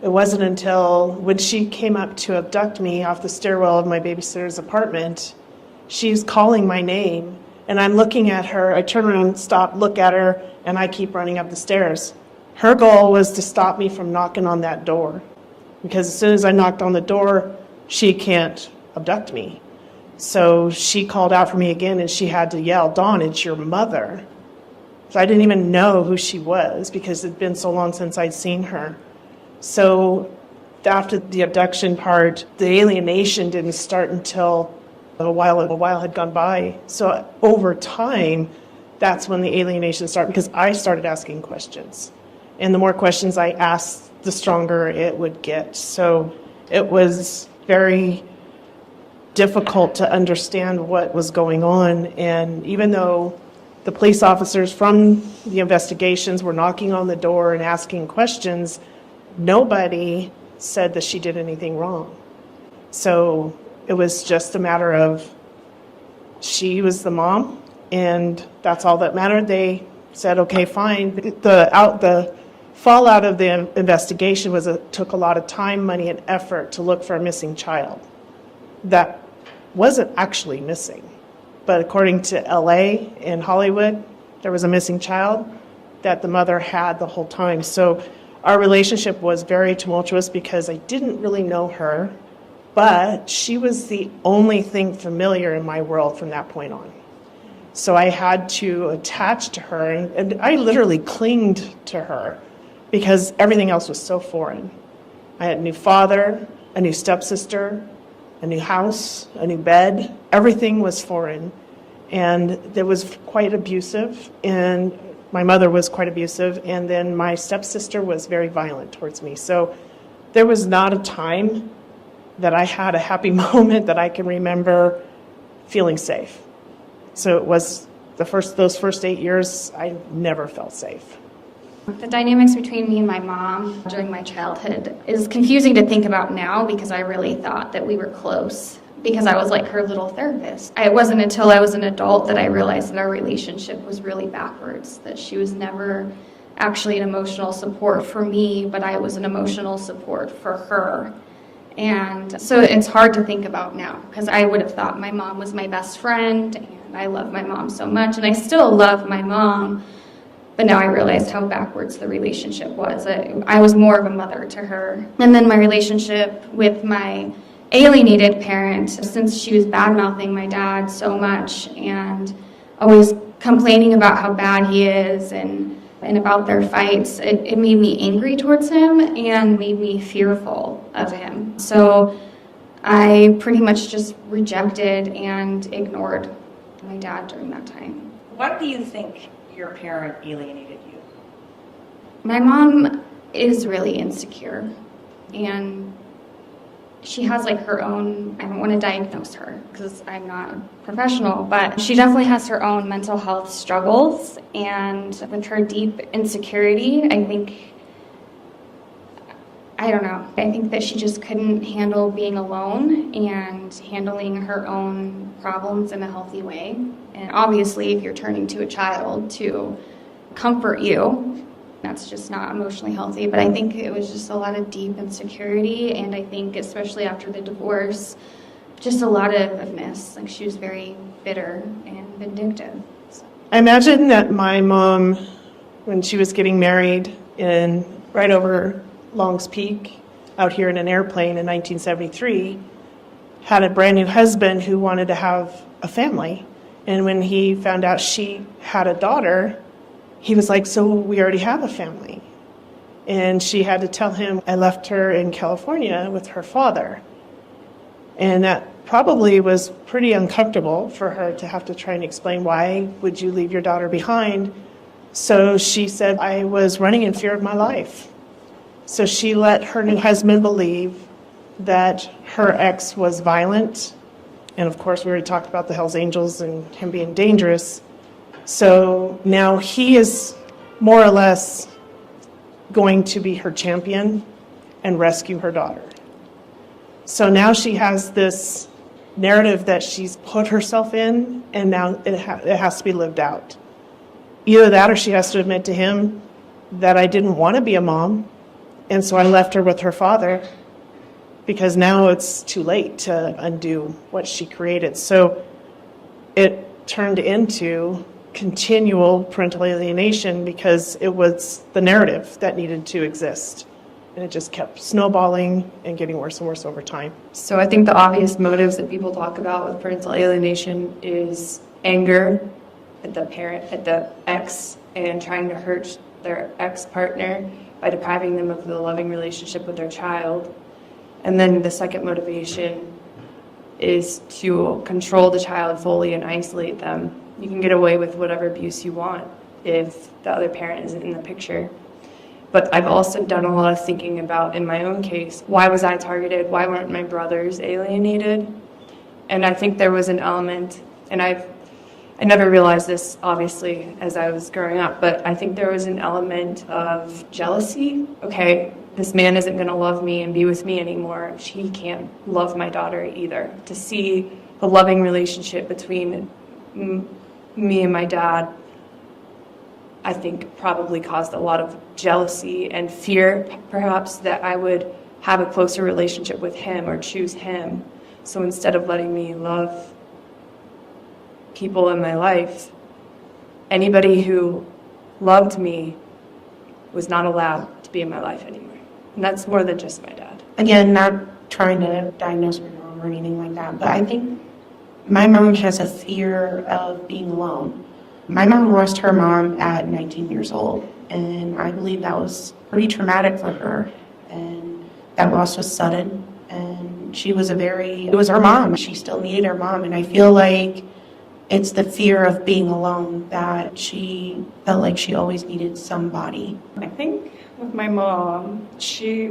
it wasn't until when she came up to abduct me off the stairwell of my babysitter's apartment, she's calling my name, and I'm looking at her. I turn around, stop, look at her, and I keep running up the stairs. Her goal was to stop me from knocking on that door, because as soon as I knocked on the door, she can't abduct me. So she called out for me again, and she had to yell, "Dawn, it's your mother." So I didn't even know who she was because it'd been so long since I'd seen her. So after the abduction part, the alienation didn't start until a while had gone by. So over time, that's when the alienation started, because I started asking questions. And the more questions I asked, the stronger it would get. So it was very difficult to understand what was going on. And even though the police officers from the investigations were knocking on the door and asking questions, nobody said that she did anything wrong. So it was just a matter of she was the mom, and that's all that mattered. They said, okay, fine. The fallout of the investigation was it took a lot of time, money, and effort to look for a missing child that wasn't actually missing. But according to LA and Hollywood, there was a missing child that the mother had the whole time. So Our relationship was very tumultuous because I didn't really know her, but she was the only thing familiar in my world from that point on. So I had to attach to her, and I literally clinged to her because everything else was so foreign. I had a new father, a new stepsister, a new house, a new bed. Everything was foreign, and it was quite abusive, and my mother was quite abusive, and then my stepsister was very violent towards me. So there was not a time that I had a happy moment that I can remember feeling safe. So it was those first 8 years, I never felt safe. The dynamics between me and my mom during my childhood is confusing to think about now because I really thought that we were close because I was like her little therapist. It wasn't until I was an adult that I realized that our relationship was really backwards, that she was never actually an emotional support for me, but I was an emotional support for her. And so it's hard to think about now because I would have thought my mom was my best friend and I love my mom so much and I still love my mom. But now I realized how backwards the relationship was. I was more of a mother to her. And then my relationship with my alienated parent, since she was bad-mouthing my dad so much and always complaining about how bad he is and about their fights, it made me angry towards him and made me fearful of him. So I pretty much just rejected and ignored my dad during that time. Why do you think your parent alienated you? My mom is really insecure, and she has like her own, I don't want to diagnose her because I'm not a professional, but she definitely has her own mental health struggles, and with her deep insecurity, I don't know, I think that she just couldn't handle being alone and handling her own problems in a healthy way. And obviously, if you're turning to a child to comfort you, that's just not emotionally healthy. But I think it was just a lot of deep insecurity, and I think especially after the divorce, just a lot of forgiveness. Like she was very bitter and vindictive. So. I imagine that my mom, when she was getting married right over Long's Peak, out here in an airplane in 1973, had a brand new husband who wanted to have a family. And when he found out she had a daughter, he was like, so we already have a family. And she had to tell him, I left her in California with her father. And that probably was pretty uncomfortable for her to have to try and explain, why would you leave your daughter behind? So she said, I was running in fear of my life. So she let her new husband believe that her ex was violent. And of course, we already talked about the Hells Angels and him being dangerous. So now he is more or less going to be her champion and rescue her daughter. So now she has this narrative that she's put herself in, and now it has to be lived out. Either that, or she has to admit to him that I didn't want to be a mom, and so I left her with her father, because now it's too late to undo what she created. So it turned into continual parental alienation because it was the narrative that needed to exist. And it just kept snowballing and getting worse and worse over time. So I think the obvious motives that people talk about with parental alienation is anger at the parent, at the ex, and trying to hurt their ex-partner by depriving them of the loving relationship with their child. And then the second motivation is to control the child fully and isolate them. You can get away with whatever abuse you want if the other parent isn't in the picture. But I've also done a lot of thinking about, in my own case, why was I targeted? Why weren't my brothers alienated? And I think there was an element, and I never realized this, obviously, as I was growing up, but I think there was an element of jealousy. Okay, this man isn't going to love me and be with me anymore. He can't love my daughter either. To see the loving relationship between me and my dad, I think probably caused a lot of jealousy and fear, perhaps, that I would have a closer relationship with him or choose him. So instead of letting me love people in my life, anybody who loved me was not allowed to be in my life anymore. And that's more than just my dad. Again, not trying to diagnose my mom or anything like that, but I think my mom has a fear of being alone. My mom lost her mom at 19 years old, and I believe that was pretty traumatic for her. And that loss was sudden, and it was her mom. She still needed her mom, and I feel like it's the fear of being alone that she felt like she always needed somebody. I think with my mom,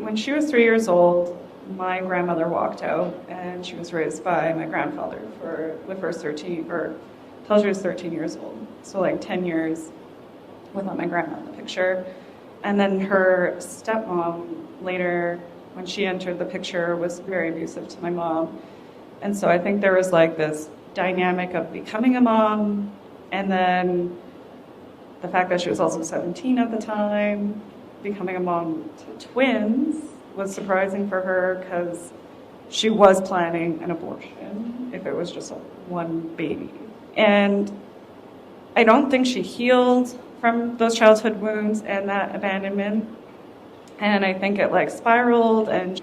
when she was 3 years old, my grandmother walked out, and she was raised by my grandfather for the first 13, or until she was 13 years old. So like 10 years without my grandma in the picture. And then her stepmom later, when she entered the picture, was very abusive to my mom. And so I think there was like this dynamic of becoming a mom, and then the fact that she was also 17 at the time, becoming a mom to twins was surprising for her because she was planning an abortion if it was just one baby. And I don't think she healed from those childhood wounds and that abandonment. And I think it like spiraled and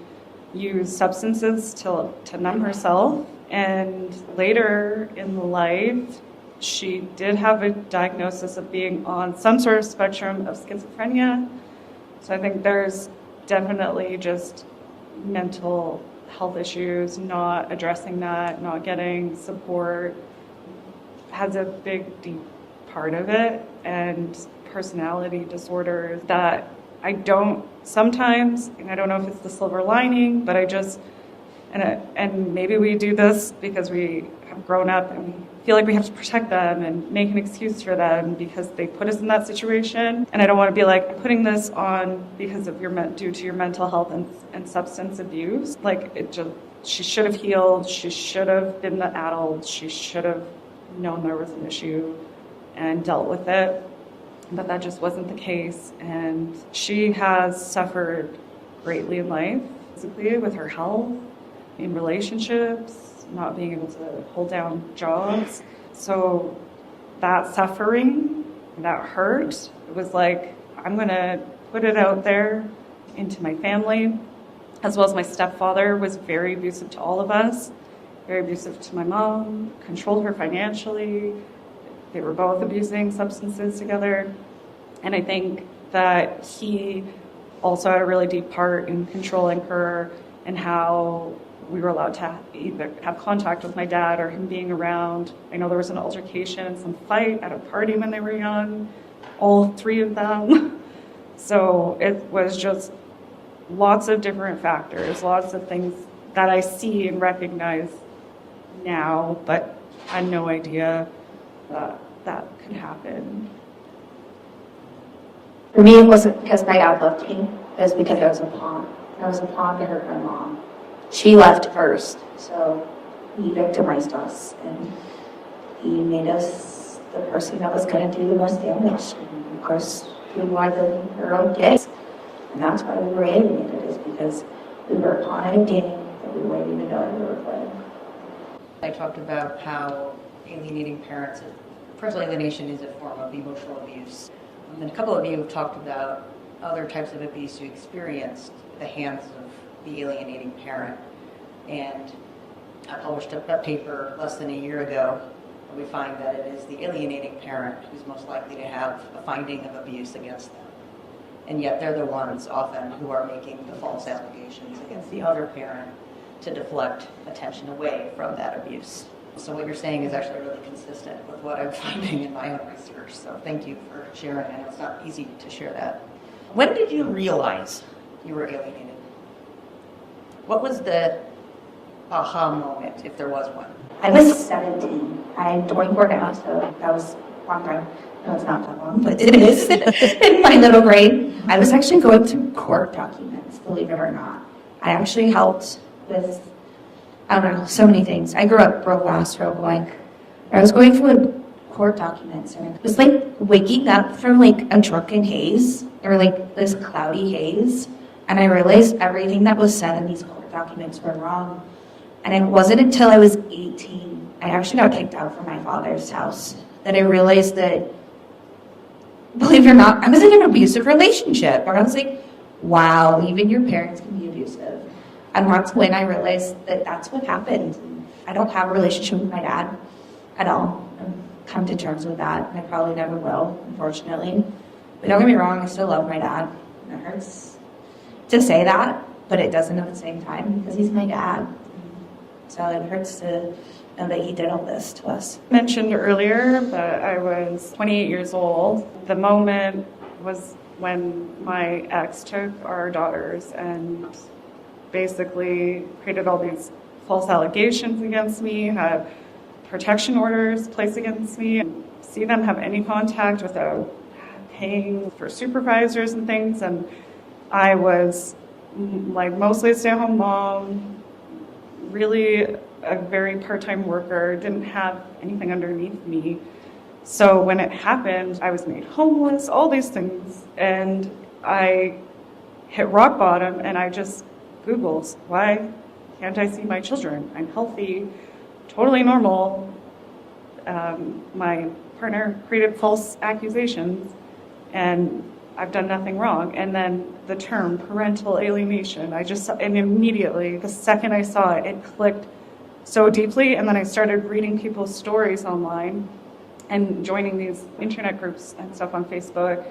used substances to numb herself. And later in life, she did have a diagnosis of being on some sort of spectrum of schizophrenia. So I think there's definitely just mental health issues, not addressing that, not getting support, has a big, deep part of it, and personality disorders that I don't sometimes, and I don't know if it's the silver lining, but I just, and maybe we do this because we have grown up and we feel like we have to protect them and make an excuse for them because they put us in that situation. And I don't want to be like, I'm putting this on because of due to your mental health and substance abuse. Like she should have healed. She should have been the adult. She should have known there was an issue and dealt with it. But that just wasn't the case. And she has suffered greatly in life, physically, with her health, in relationships, not being able to hold down jobs. So that suffering, that hurt, it was like, I'm going to put it out there into my family, as well as my stepfather was very abusive to all of us, very abusive to my mom, controlled her financially. They were both abusing substances together. And I think that he also had a really deep part in controlling her and how we were allowed to either have contact with my dad or him being around. I know there was an altercation and some fight at a party when they were young, all three of them. So it was just lots of different factors, lots of things that I see and recognize now, but I had no idea that could happen. For me, it wasn't because my dad loved me. It was because I was a pawn. I was a pawn to hurt my mom. She left first, so he victimized us, and he made us the person that was going to do the most damage. And of course, we wanted our own kids, and that's why we were alienated, is because we were a pawn in a game that we weren't even knowing we were playing. I talked about how alienating parents, parental alienation is a form of emotional abuse. And a couple of you have talked about other types of abuse you experienced at the hands of the alienating parent. And I published a paper less than a year ago, and we find that it is the alienating parent who's most likely to have a finding of abuse against them. And yet they're the ones often who are making the false allegations against the other parent to deflect attention away from that abuse. So what you're saying is actually really consistent with what I'm finding in my own research. So thank you for sharing. I know it's not easy to share that. When did you realize you were alienated? What was the aha moment, if there was one? I was 17. I'm 24 now, so that was a long time. No, it's not that long, but it is in my little brain. I was actually going through court documents, believe it or not. I actually helped with, I don't know, so many things. I grew up real fast, real blank. I was going through court documents, and it was like waking up from like a drunken haze, or like this cloudy haze, and I realized everything that was said in these court documents were wrong. And it wasn't until I was 18, I actually got kicked out from my father's house, that I realized that, believe it or not, I was in an abusive relationship. Where I was like, wow, even your parents can be abusive. And that's when I realized that that's what happened. I don't have a relationship with my dad at all. I've come to terms with that, and I probably never will, unfortunately. But don't get me wrong, I still love my dad. It hurts to say that, but it doesn't at the same time because he's my dad. So it hurts to know that he did all this to us. Mentioned earlier that I was 28 years old. The moment was when my ex took our daughters and basically created all these false allegations against me, had protection orders placed against me, and see them have any contact without paying for supervisors and things. And I was like mostly a stay-at-home mom, really a very part-time worker, didn't have anything underneath me. So when it happened, I was made homeless, all these things, and I hit rock bottom, and I just Googled, why can't I see my children? I'm healthy, totally normal. My partner created false accusations, and I've done nothing wrong. And then the term parental alienation, and immediately, the second I saw it, it clicked so deeply. And then I started reading people's stories online and joining these internet groups and stuff on Facebook.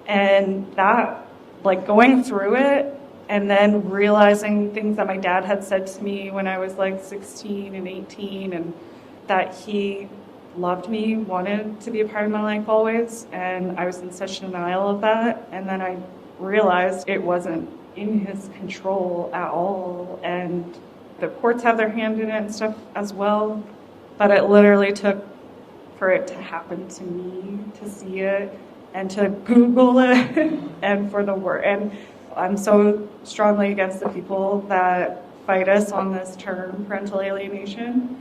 And that, like going through it and then realizing things that my dad had said to me when I was like 16 and 18, and that he loved me, wanted to be a part of my life always, and I was in such denial of that. And then I realized it wasn't in his control at all, and the courts have their hand in it and stuff as well. But it literally took for it to happen to me, to see it, and to Google it, and for the word. And I'm so strongly against the people that fight us on this term, parental alienation.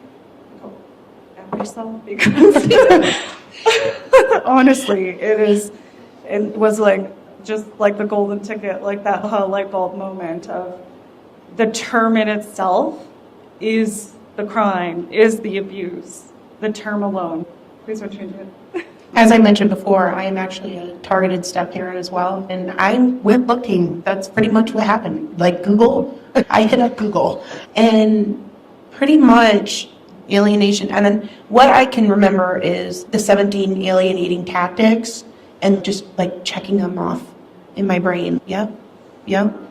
Myself, because honestly, it was like just like the golden ticket, like that light bulb moment of the term in itself is the crime, is the abuse, the term alone. Please don't change it. As I mentioned before, I am actually a targeted step parent as well, and I went looking. That's pretty much what happened. Like Google, I hit up Google, and pretty much alienation. And then what I can remember is the 17 alienating tactics and just like checking them off in my brain. Yep.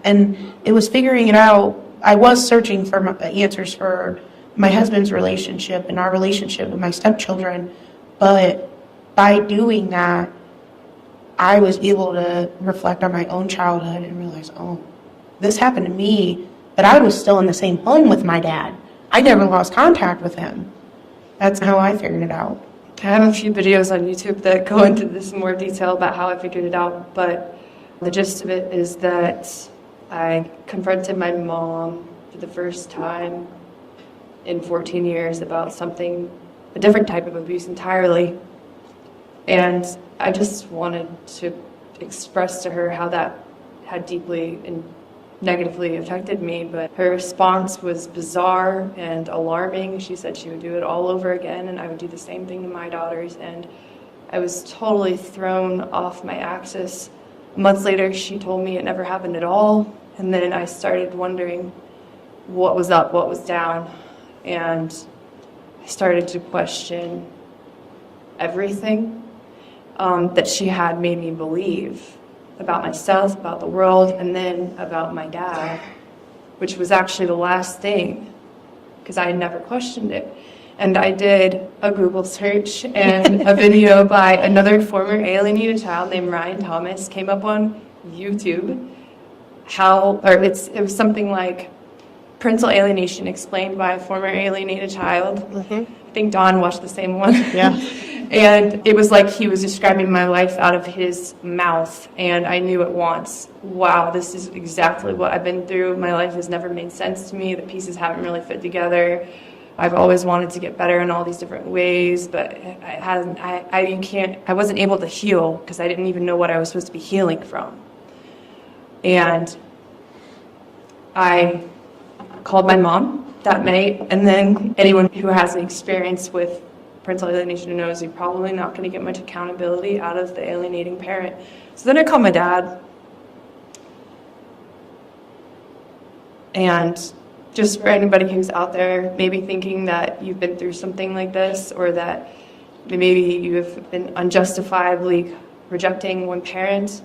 And it was figuring it out. I was searching for answers for my husband's relationship and our relationship with my stepchildren. But by doing that, I was able to reflect on my own childhood and realize, oh, this happened to me, but I was still in the same home with my dad. I never lost contact with him. That's how I figured it out. I have a few videos on YouTube that go into this in more detail about how I figured it out, but the gist of it is that I confronted my mom for the first time in 14 years about something, a different type of abuse entirely. And I just wanted to express to her how that had deeply and negatively affected me, but her response was bizarre and alarming. She said she would do it all over again, and I would do the same thing to my daughters, and I was totally thrown off my axis. Months later, she told me it never happened at all, and then I started wondering what was up, what was down, and I started to question everything that she had made me believe about myself, about the world, and then about my dad, which was actually the last thing, because I had never questioned it. And I did a Google search, and a video by another former alienated child named Ryan Thomas came up on YouTube. It was something like parental alienation explained by a former alienated child. I think Dawn watched the same one. Yeah. And it was like he was describing my life out of his mouth, and I knew at once, wow, this is exactly what I've been through. My life has never made sense to me. The pieces haven't really fit together. I've always wanted to get better in all these different ways, but I wasn't able to heal because I didn't even know what I was supposed to be healing from. And I called my mom that night, and then anyone who has an experience with parental alienation knows you're probably not going to get much accountability out of the alienating parent. So then I called my dad, And just for anybody who's out there maybe thinking that you've been through something like this, or that maybe you have been unjustifiably rejecting one parent,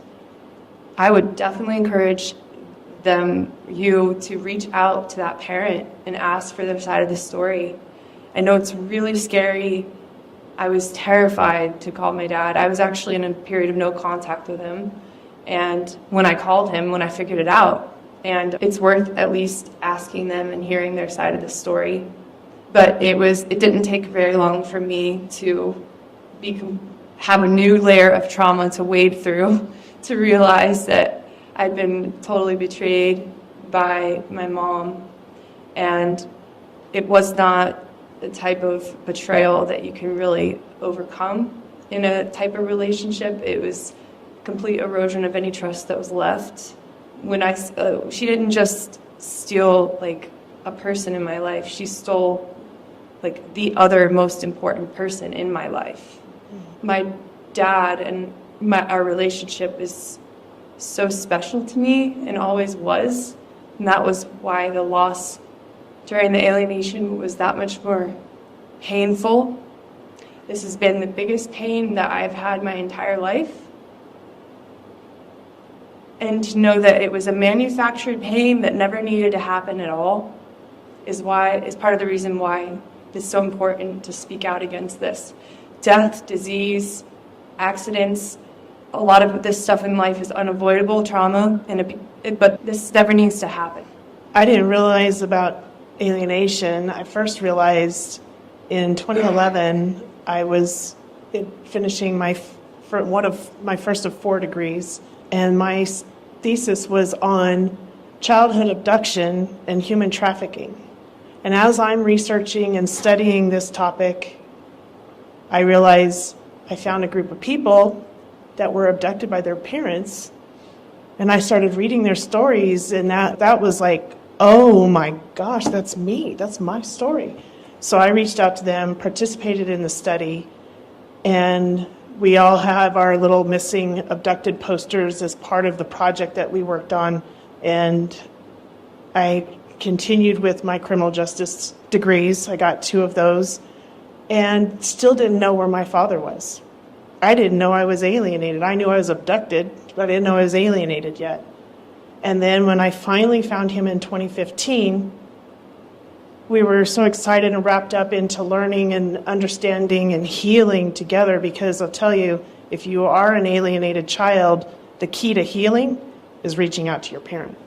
I would definitely encourage you to reach out to that parent and ask for their side of the story. I know it's really scary. I was terrified to call my dad. I was actually in a period of no contact with him. And when I called him, when I figured it out, and it's worth at least asking them and hearing their side of the story. But it didn't take very long for me to have a new layer of trauma to wade through, to realize that I'd been totally betrayed by my mom. And it was not the type of betrayal that you can really overcome in a type of relationship. It was complete erosion of any trust that was left. She didn't just steal like a person in my life. She stole like the other most important person in my life. My dad and our relationship is so special to me and always was. And that was why the loss during the alienation was that much more painful. This has been the biggest pain that I've had my entire life. And to know that it was a manufactured pain that never needed to happen at all is part of the reason why it's so important to speak out against this. Death, disease, accidents, a lot of this stuff in life is unavoidable trauma, but this never needs to happen. I didn't realize about alienation. I first realized in 2011. I was finishing one of my first of 4 degrees, and my thesis was on childhood abduction and human trafficking. And as I'm researching and studying this topic, I realized I found a group of people that were abducted by their parents, and I started reading their stories, and that was like, oh my gosh, that's me, that's my story. So I reached out to them, participated in the study, and we all have our little missing abducted posters as part of the project that we worked on, and I continued with my criminal justice degrees. I got 2 of those, and still didn't know where my father was. I didn't know I was alienated. I knew I was abducted, but I didn't know I was alienated yet. And then when I finally found him in 2015, we were so excited and wrapped up into learning and understanding and healing together, because I'll tell you, if you are an alienated child, the key to healing is reaching out to your parent.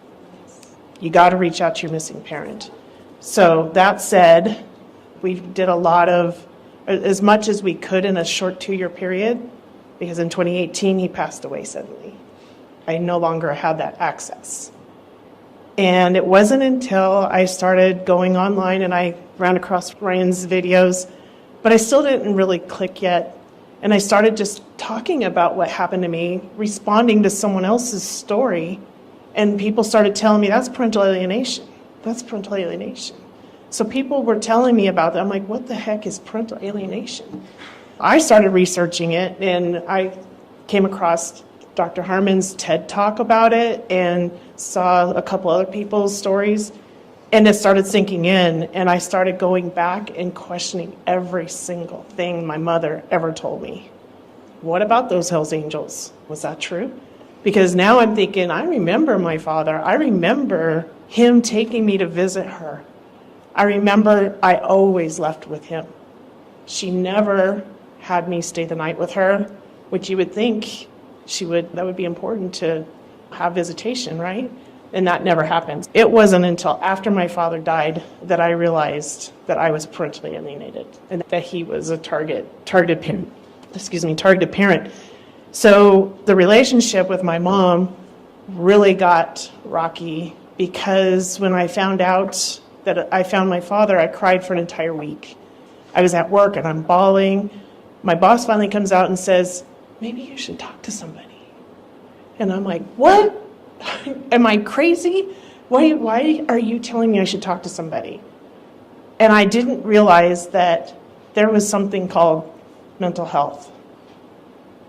You got to reach out to your missing parent. So that said, we did a lot of, as much as we could in a short 2-year period, because in 2018 he passed away suddenly. I no longer had that access. And it wasn't until I started going online and I ran across Ryan's videos, but I still didn't really click yet. And I started just talking about what happened to me, responding to someone else's story, and people started telling me, that's parental alienation. That's parental alienation. So people were telling me about that. I'm like, what the heck is parental alienation? I started researching it, and I came across Dr. Harmon's TED Talk about it and saw a couple other people's stories, and it started sinking in, and I started going back and questioning every single thing my mother ever told me. What about those Hells Angels? Was that true? Because now I'm thinking, I remember my father. I remember him taking me to visit her. I remember I always left with him. She never had me stay the night with her, which you would think that would be important to have visitation, right? And that never happened. It wasn't until after my father died that I realized that I was parentally alienated and that he was a targeted parent. So the relationship with my mom really got rocky, because when I found out that I found my father, I cried for an entire week. I was at work and I'm bawling. My boss finally comes out and says, maybe you should talk to somebody. And I'm like, what? Am I crazy? Why are you telling me I should talk to somebody? And I didn't realize that there was something called mental health.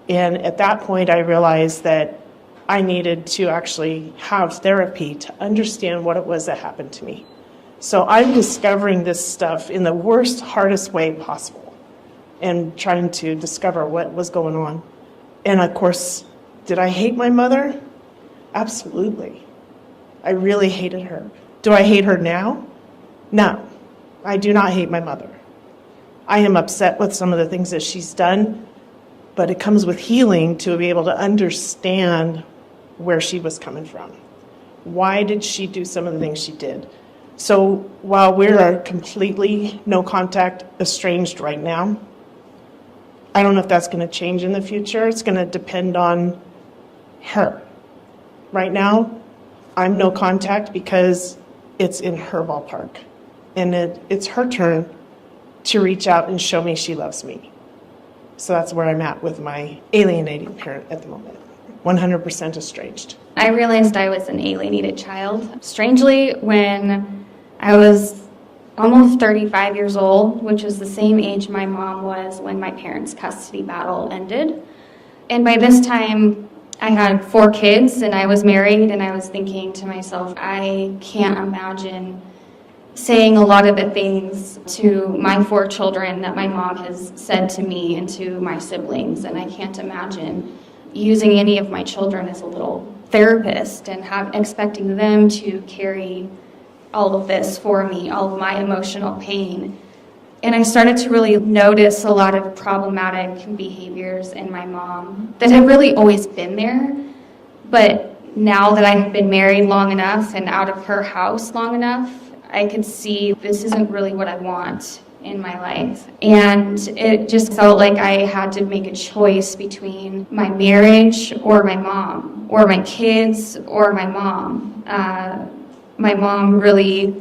And at that point, I realized that I needed to actually have therapy to understand what it was that happened to me. So I'm discovering this stuff in the worst, hardest way possible and trying to discover what was going on. And of course, did I hate my mother? Absolutely. I really hated her. Do I hate her now? No, I do not hate my mother. I am upset with some of the things that she's done, but it comes with healing to be able to understand where she was coming from. Why did she do some of the things she did? So while we're completely no contact estranged right now, I don't know if that's going to change in the future. It's going to depend on her. Right now, I'm no contact because it's in her ballpark. And it's her turn to reach out and show me she loves me. So that's where I'm at with my alienating parent at the moment. 100% estranged. I realized I was an alienated child. Strangely, when I was almost 35 years old, which is the same age my mom was when my parents' custody battle ended. And by this time, I had 4 kids and I was married, and I was thinking to myself, I can't imagine saying a lot of the things to my 4 children that my mom has said to me and to my siblings, and I can't imagine using any of my children as a little therapist and expecting them to carry all of this for me, all of my emotional pain. And I started to really notice a lot of problematic behaviors in my mom that had really always been there. But now that I have been married long enough and out of her house long enough, I could see this isn't really what I want in my life. And it just felt like I had to make a choice between my marriage or my mom, or my kids or my mom. My mom really,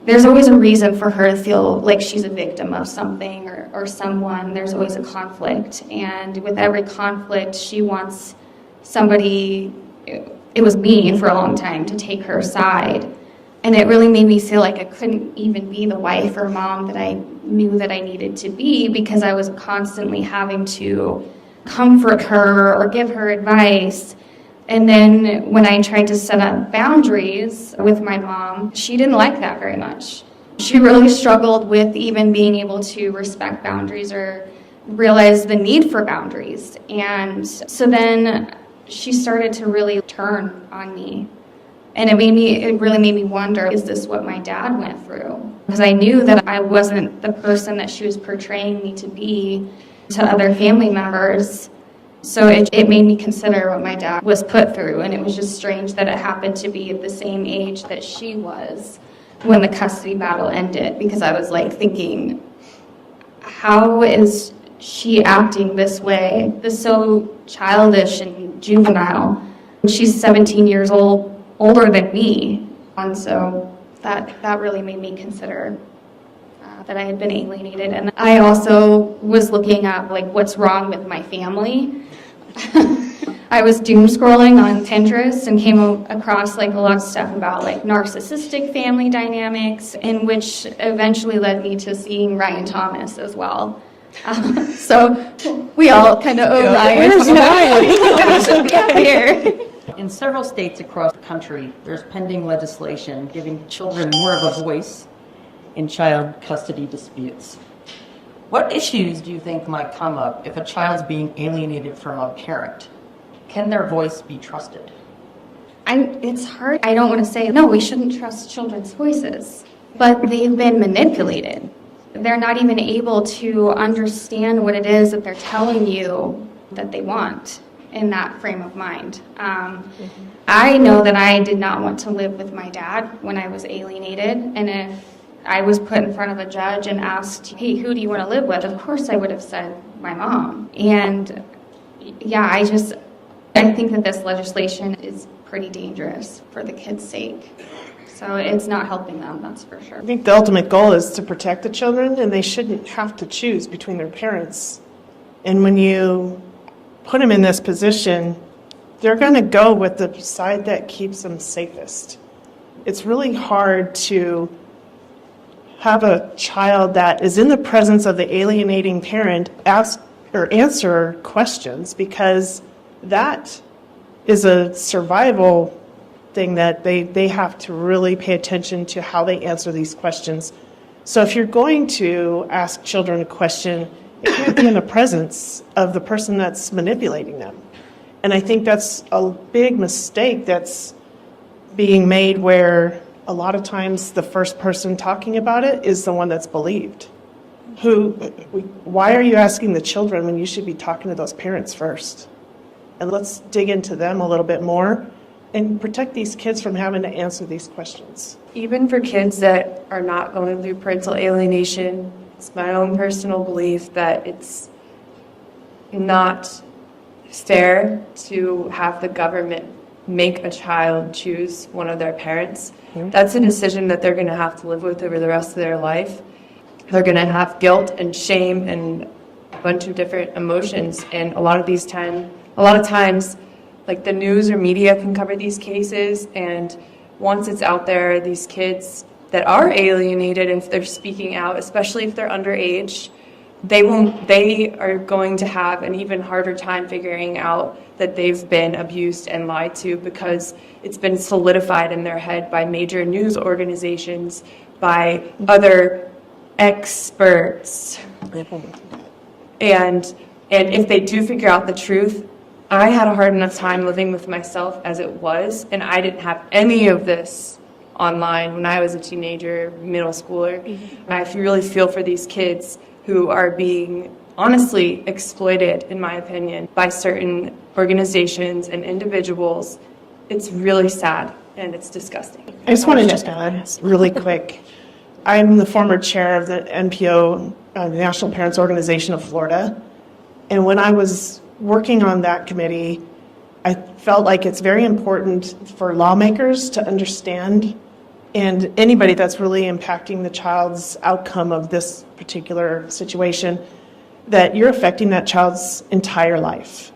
there's always a reason for her to feel like she's a victim of something or someone. There's always a conflict. And with every conflict, she wants somebody, it was me for a long time, to take her side. And it really made me feel like I couldn't even be the wife or mom that I knew that I needed to be, because I was constantly having to comfort her or give her advice. And then when I tried to set up boundaries with my mom, she didn't like that very much. She really struggled with even being able to respect boundaries or realize the need for boundaries. And so then she started to really turn on me. And it really made me wonder, is this what my dad went through? Because I knew that I wasn't the person that she was portraying me to be to other family members. So it made me consider what my dad was put through. And it was just strange that it happened to be at the same age that she was when the custody battle ended. Because I was like thinking, how is she acting this way? This is so childish and juvenile. She's 17 years old. Older than me, and so that really made me consider that I had been alienated. And I also was looking up like what's wrong with my family. I was doom scrolling on Pinterest and came across like a lot of stuff about like narcissistic family dynamics, and which eventually led me to seeing Ryan Thomas as well. So we all kind of owe Ryan. Where's Ryan? Yeah, here. In several states across the country, there's pending legislation giving children more of a voice in child custody disputes. What issues do you think might come up if a child's being alienated from a parent? Can their voice be trusted? It's hard. I don't want to say, no, we shouldn't trust children's voices, but they've been manipulated. They're not even able to understand what it is that they're telling you that they want in that frame of mind. I know that I did not want to live with my dad when I was alienated, and if I was put in front of a judge and asked, hey, who do you want to live with? Of course I would have said my mom. And yeah, I think that this legislation is pretty dangerous for the kids' sake. So it's not helping them, that's for sure. I think the ultimate goal is to protect the children, and they shouldn't have to choose between their parents. And when you put them in this position, they're going to go with the side that keeps them safest. It's really hard to have a child that is in the presence of the alienating parent ask or answer questions, because that is a survival thing that they have to really pay attention to how they answer these questions. So if you're going to ask children a question, it can't be in the presence of the person that's manipulating them. And I think that's a big mistake that's being made, where a lot of times the first person talking about it is the one that's believed. Why are you asking the children when you should be talking to those parents first? And let's dig into them a little bit more and protect these kids from having to answer these questions. Even for kids that are not going through parental alienation, it's my own personal belief that it's not fair to have the government make a child choose one of their parents. That's a decision that they're going to have to live with over the rest of their life. They're going to have guilt and shame and a bunch of different emotions. And a lot of times, like the news or media can cover these cases. And once it's out there, these kids that are alienated, and if they're speaking out, especially if they're underage, they are going to have an even harder time figuring out that they've been abused and lied to, because it's been solidified in their head by major news organizations, by other experts. And if they do figure out the truth, I had a hard enough time living with myself as it was, and I didn't have any of this online when I was a teenager, middle schooler. I really feel for these kids who are being honestly exploited, in my opinion, by certain organizations and individuals. It's really sad and it's disgusting. I just want to add really quick. I'm the former chair of the NPO, the National Parents Organization of Florida. And when I was working on that committee, I felt like it's very important for lawmakers to understand, and anybody that's really impacting the child's outcome of this particular situation, that you're affecting that child's entire life.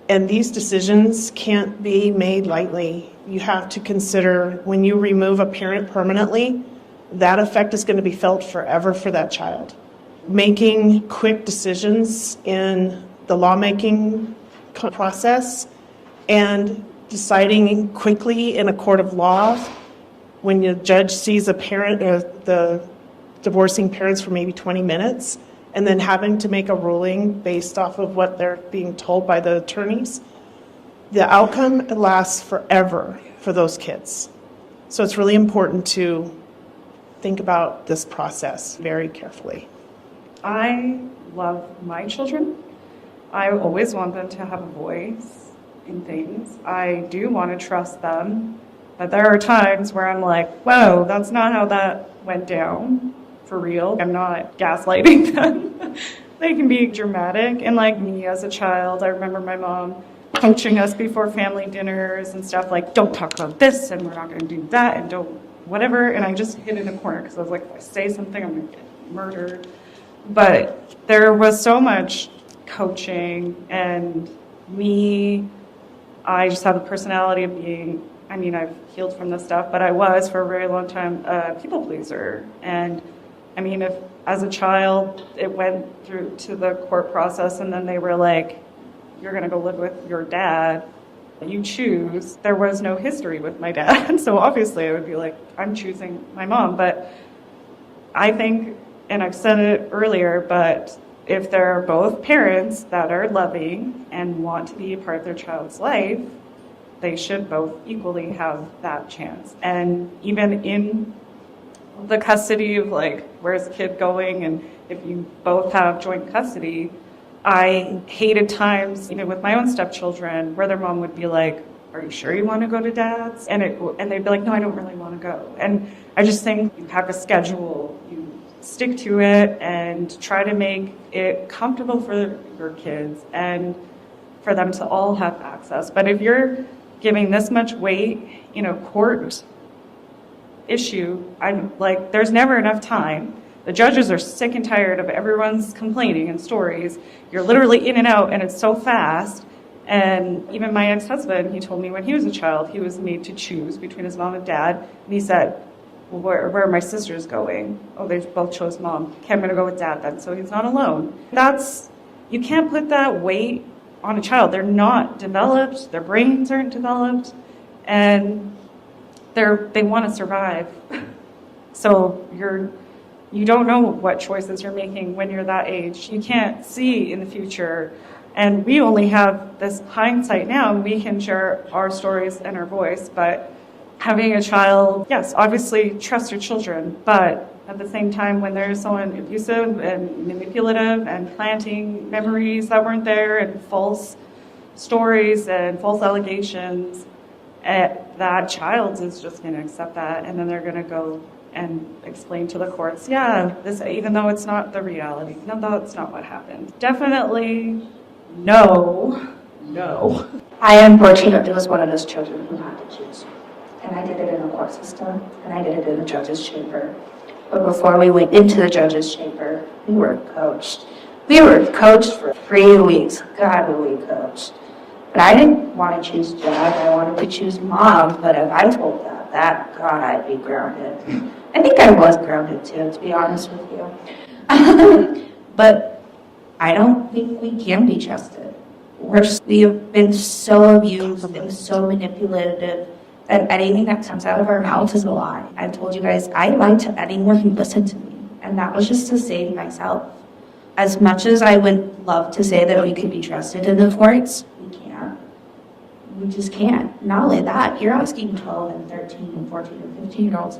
And these decisions can't be made lightly. You have to consider, when you remove a parent permanently, that effect is going to be felt forever for that child. Making quick decisions in the lawmaking process and deciding quickly in a court of law when the judge sees a parent or the divorcing parents for maybe 20 minutes and then having to make a ruling based off of what they're being told by the attorneys, the outcome lasts forever for those kids. So it's really important to think about this process very carefully. I love my children. I always want them to have a voice in things. I do want to trust them, but there are times where I'm like, whoa, that's not how that went down, for real. I'm not gaslighting them. They can be dramatic, and like me as a child, I remember my mom coaching us before family dinners and stuff, like, don't talk about this, and we're not going to do that, and don't whatever, and I just hid in a corner because I was like, if I say something, I'm going to get murdered. But there was so much coaching, and I just have the personality of being, I've healed from this stuff, but I was for a very long time a people pleaser. And if as a child it went through to the court process and then they were like, you're going to go live with your dad, you choose. There was no history with my dad, so obviously I would be like, I'm choosing my mom. But I think, and I've said it earlier, but if there are both parents that are loving and want to be a part of their child's life, they should both equally have that chance. And even in the custody of like, where's the kid going, and if you both have joint custody, I hated times, even with my own stepchildren, where their mom would be like, are you sure you want to go to dad's? And they'd be like, no, I don't really want to go. And I just think you have a schedule, you stick to it and try to make it comfortable for your kids and for them to all have access. But if you're giving this much weight in a court issue, I'm like, there's never enough time. The judges are sick and tired of everyone's complaining and stories. You're literally in and out, and it's so fast. And even my ex-husband, he told me when he was a child, he was made to choose between his mom and dad. And he said, well, where are my sisters going? Oh, they both chose mom. Okay, I'm going to go with dad then, so he's not alone. You can't put that weight on a child. They're not developed, their brains aren't developed, and they want to survive. So you don't know what choices you're making when you're that age. You can't see in the future. And we only have this hindsight now, and we can share our stories and our voice. But having a child, yes, obviously trust your children, but at the same time, when there's someone abusive and manipulative and planting memories that weren't there and false stories and false allegations, that child is just going to accept that, and then they're going to go and explain to the courts, yeah, this, even though it's not the reality, even though it's not what happened. Definitely no. I unfortunately was one of those children who had to choose. And I did it in the court system, and I did it in the judge's chamber. But before we went into the judge's chamber, we were coached. We were coached for 3 weeks. God, were we coached. But I didn't want to choose Dad. I wanted to choose Mom. But if I told that, God, I'd be grounded. I think I was grounded too, to be honest with you. But I don't think we can be trusted. We have been so abused and so manipulative that anything that comes out of our mouth is a lie. I've told you guys, I lied to anyone who listened to me, and that was just to save myself. As much as I would love to say that we could be trusted in the courts, we can't. We just can't. Not only that, you're asking 12 and 13 and 14 and 15-year-olds,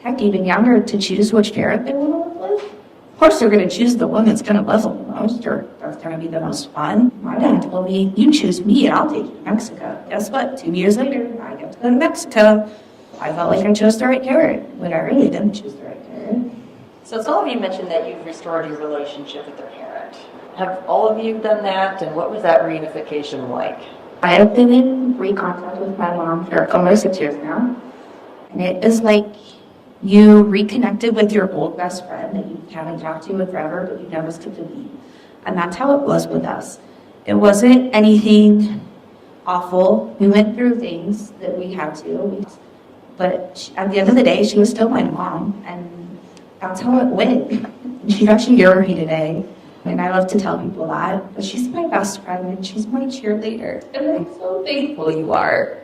heck, even younger, to choose which parent they want to live with. Of course, they're going to choose the one that's going to love them the most, or that's going to be the most fun. My dad told me, you choose me and I'll take you to Mexico. Guess what? 2 years later, I get to go to Mexico. I felt like I chose the right parent, when I really didn't choose the right parent. So some of you mentioned that you've restored your relationship with your parent. Have all of you done that, and what was that reunification like? I have been in recontact with my mom for almost 6 years now. And it is like you reconnected with your old best friend that you haven't talked to in forever, but you never skipped a beat. And that's how it was with us. It wasn't anything awful. We went through things that we had to. But at the end of the day, she was still my mom. And that's how it went. She's actually here with me today. And I love to tell people that. But she's my best friend and she's my cheerleader. And I'm so thankful you are.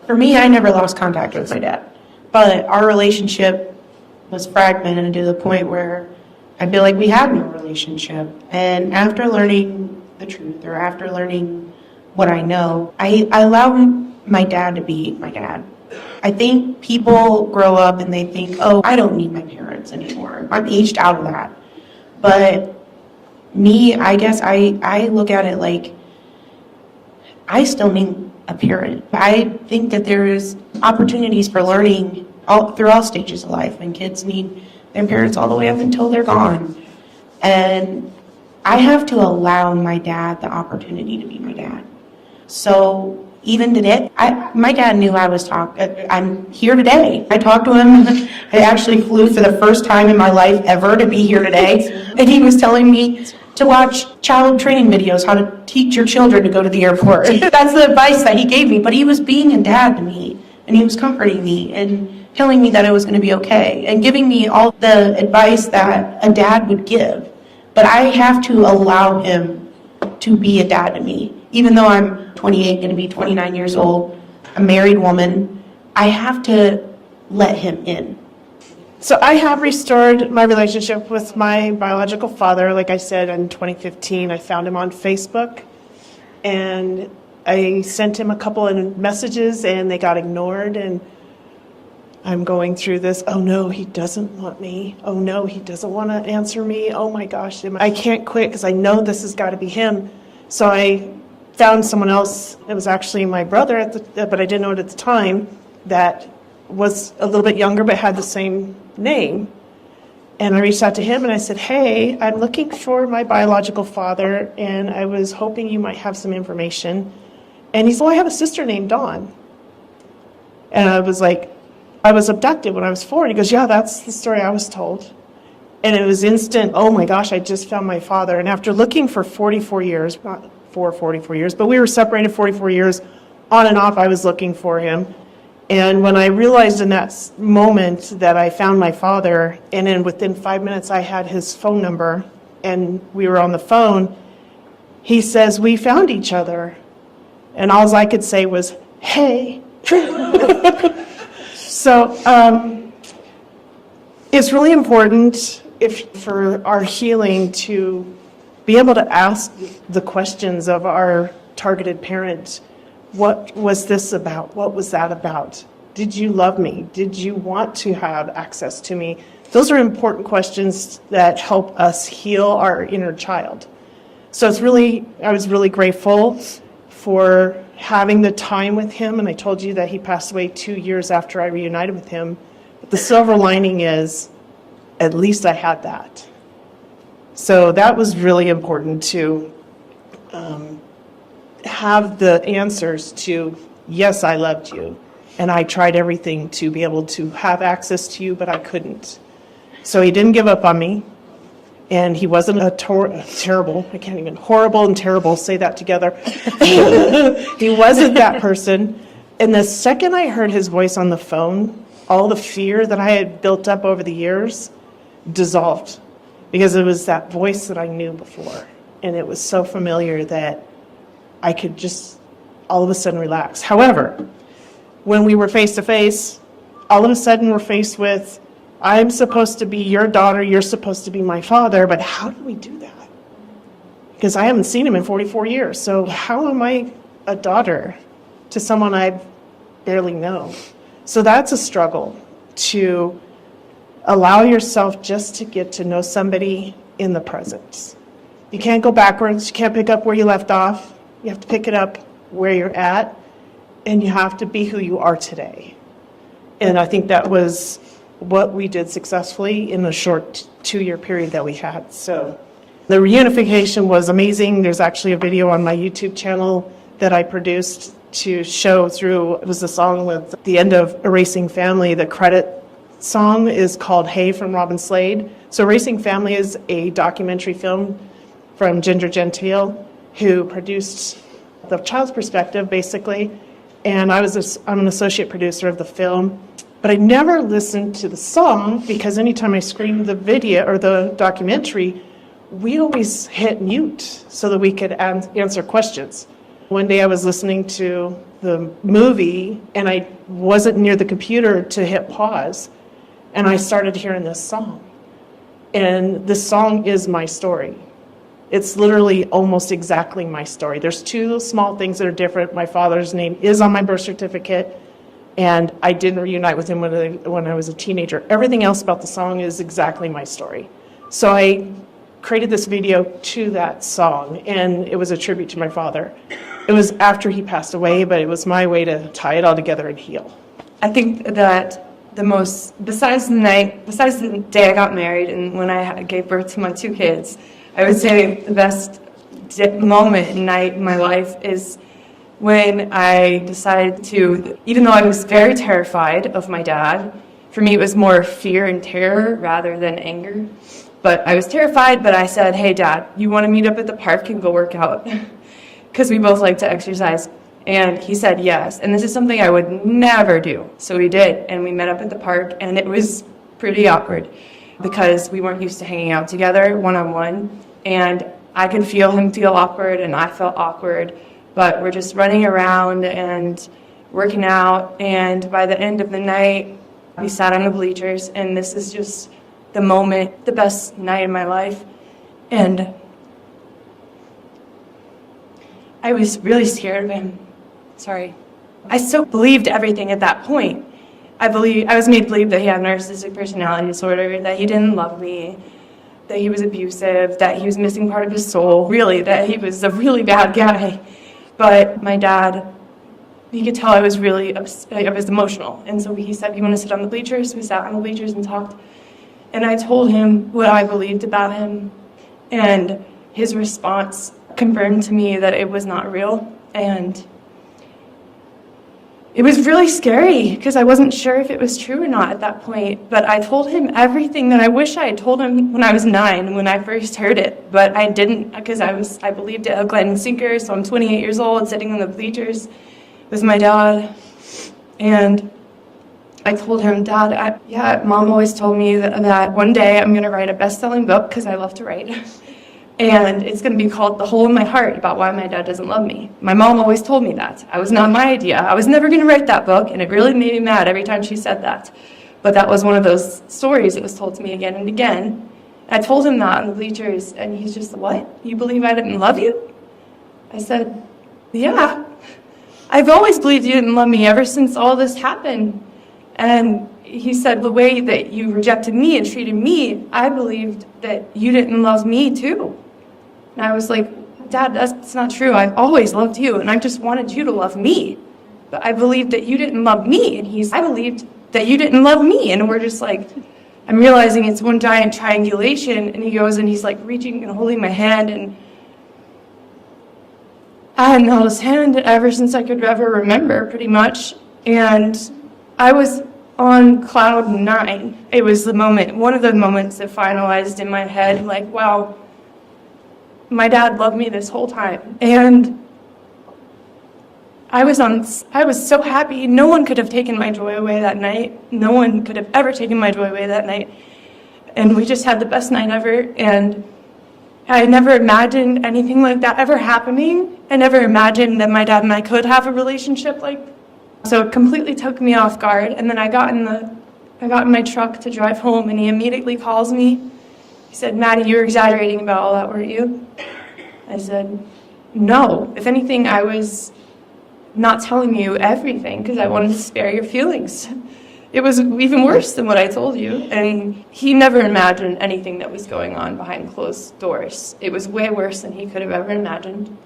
For me, I never lost contact with my dad, but our relationship was fragmented to the point where I feel like we had no relationship. And after learning the truth, or after learning what I know, I allow my dad to be my dad. I think people grow up and they think, oh, I don't need my parents anymore. I'm aged out of that. But me, I guess I look at it like I still need a parent. I think that there's opportunities for learning through all stages of life, and kids need their parents all the way up until they're gone. And I have to allow my dad the opportunity to be my dad. So even today, my dad knew I'm here today. I talked to him. I actually flew for the first time in my life ever to be here today. And he was telling me to watch child training videos, how to teach your children to go to the airport. That's the advice that he gave me. But he was being a dad to me, and he was comforting me and telling me that it was going to be okay and giving me all the advice that a dad would give. But I have to allow him to be a dad to me. Even though I'm 28, going to be 29 years old, a married woman, I have to let him in. So I have restored my relationship with my biological father. Like I said, in 2015, I found him on Facebook, and I sent him a couple of messages, and they got ignored, and I'm going through this, oh no, he doesn't want me. Oh no, he doesn't want to answer me. Oh my gosh, I can't quit because I know this has got to be him. So I found someone else. It was actually my brother, but I didn't know it at the time, that was a little bit younger but had the same name. And I reached out to him and I said, hey, I'm looking for my biological father, and I was hoping you might have some information. And he said, well, I have a sister named Dawn. And I was like, I was abducted when I was 4. And he goes, yeah, that's the story I was told. And it was instant, oh my gosh, I just found my father. And after looking for 44 years, not for 44 years, but we were separated 44 years, on and off, I was looking for him. And when I realized in that moment that I found my father, and then within 5 minutes I had his phone number, and we were on the phone, he says, "We found each other." And all I could say was, "Hey." So it's really important for our healing to be able to ask the questions of our targeted parent. What was this about? What was that about? Did you love me? Did you want to have access to me? Those are important questions that help us heal our inner child. So I was really grateful for having the time with him, and I told you that he passed away 2 years after I reunited with him. But the silver lining is, at least I had that. So that was really important to have the answers to, yes, I loved you, and I tried everything to be able to have access to you, but I couldn't. So he didn't give up on me, and he wasn't horrible and terrible, say that together. He wasn't that person. And the second I heard his voice on the phone, all the fear that I had built up over the years dissolved, because it was that voice that I knew before. And it was so familiar that I could just all of a sudden relax. However, when we were face to face, all of a sudden we're faced with, I'm supposed to be your daughter, you're supposed to be my father, but how do we do that? Because I haven't seen him in 44 years. So how am I a daughter to someone I barely know? So that's a struggle, to allow yourself just to get to know somebody in the present. You can't go backwards. You can't pick up where you left off. You have to pick it up where you're at, and you have to be who you are today. And I think that was what we did successfully in the short 2-year period that we had. So the reunification was amazing. There's actually a video on my YouTube channel that I produced to show through. It was a song with the end of Erasing Family. The credit song is called Hey from Robin Slade. So Erasing Family is a documentary film from Ginger Gentile, who produced the child's perspective, basically. And I'm an associate producer of the film. But I never listened to the song, because anytime I screened the video or the documentary, we always hit mute so that we could answer questions. One day I was listening to the movie, and I wasn't near the computer to hit pause, and I started hearing this song. And this song is my story. It's literally almost exactly my story. There's 2 small things that are different. My father's name is on my birth certificate, and I didn't reunite with him when I was a teenager. Everything else about the song is exactly my story. So I created this video to that song, and it was a tribute to my father. It was after he passed away, but it was my way to tie it all together and heal. I think that besides the day I got married and when I gave birth to my 2 kids, I would say the best moment and night in my life is when I decided to, even though I was very terrified of my dad, for me it was more fear and terror rather than anger. But I was terrified, but I said, "Hey Dad, you want to meet up at the park and go work out?" Because we both like to exercise. And he said yes. And this is something I would never do. So we did, and we met up at the park, and it was pretty awkward because we weren't used to hanging out together one-on-one. And I could feel him feel awkward, and I felt awkward. But we're just running around and working out, and by the end of the night, we sat on the bleachers, and this is just the moment, the best night of my life. And I was really scared of him. Sorry. I still believed everything at that point. I was made to believe that he had narcissistic personality disorder, that he didn't love me, that he was abusive, that he was missing part of his soul, really, that he was a really bad guy. But my dad, he could tell I was emotional. And so he said, "You want to sit on the bleachers?" We sat on the bleachers and talked. And I told him what I believed about him. And his response confirmed to me that it was not real. And it was really scary because I wasn't sure if it was true or not at that point. But I told him everything that I wish I had told him when I was 9, when I first heard it. But I didn't, because I believed it hook, line, and sinker. So I'm 28 years old, sitting on the bleachers with my dad. And I told him, Dad, Mom always told me that one day I'm going to write a best-selling book because I love to write. And it's going to be called The Hole in My Heart about why my dad doesn't love me. My mom always told me that. It was not my idea. I was never going to write that book, and it really made me mad every time she said that. But that was one of those stories that was told to me again and again. I told him that in the bleachers, and he's just, what? You believe I didn't love you? I said, yeah. I've always believed you didn't love me ever since all this happened. And he said, the way that you rejected me and treated me, I believed that you didn't love me too. And I was like, Dad, that's not true. I've always loved you, and I just wanted you to love me. But I believed that you didn't love me, and I believed that you didn't love me. And we're just like, I'm realizing it's one giant triangulation, and he goes and he's like reaching and holding my hand, and I hadn't held his hand ever since I could ever remember, pretty much. And I was on cloud 9. It was one of the moments that finalized in my head, like, wow, my dad loved me this whole time. And I was so happy. No one could have taken my joy away that night. No one could have ever taken my joy away that night. And we just had the best night ever. And I never imagined anything like that ever happening. I never imagined that my dad and I could have a relationship like that. So it completely took me off guard. And then I got in my truck to drive home, and he immediately calls me. He said, Maddie, you were exaggerating about all that, weren't you? I said, no. If anything, I was not telling you everything because I wanted to spare your feelings. It was even worse than what I told you. And he never imagined anything that was going on behind closed doors. It was way worse than he could have ever imagined.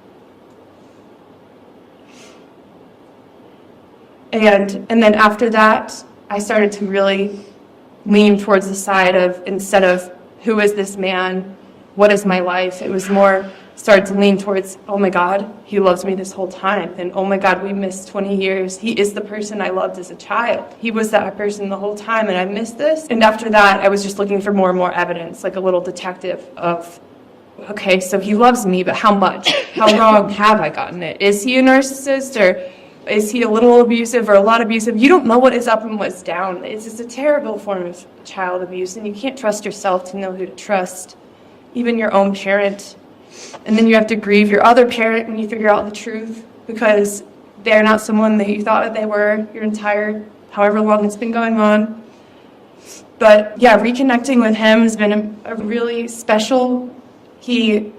And then after that, I started to really lean towards the side of, instead of who is this man, what is my life, it was more started to lean towards, oh my God, he loves me this whole time. And oh my God, we missed 20 years. He is the person I loved as a child. He was that person the whole time, and I missed this. And after that, I was just looking for more and more evidence, like a little detective of, okay, so he loves me, but how much? How wrong have I gotten it? Is he a narcissist, or is he a little abusive or a lot abusive? You don't know what is up and what's down. It's just a terrible form of child abuse, and you can't trust yourself to know who to trust, even your own parent. And then you have to grieve your other parent when you figure out the truth, because they're not someone that you thought that they were your entire, however long it's been going on. But yeah, reconnecting with him has been a really special. He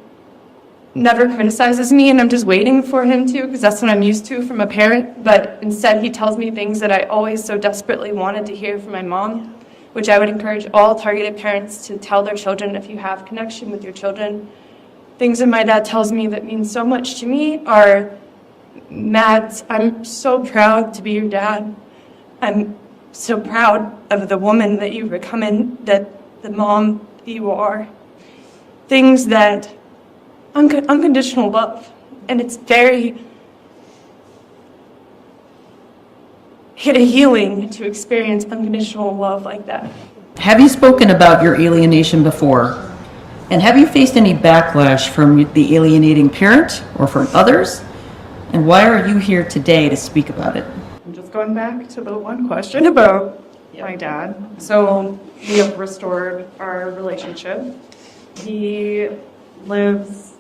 never criticizes me, and I'm just waiting for him to, because that's what I'm used to from a parent. But instead, he tells me things that I always so desperately wanted to hear from my mom, which I would encourage all targeted parents to tell their children if you have connection with your children. Things that my dad tells me that mean so much to me are, Mads, I'm so proud to be your dad. I'm so proud of the woman that you've become, that the mom you are. Things that, unconditional love. And it's very healing to experience unconditional love like that. Have you spoken about your alienation before? And have you faced any backlash from the alienating parent or from others? And why are you here today to speak about it? I'm just going back to the one question about my dad. So we have restored our relationship. He lives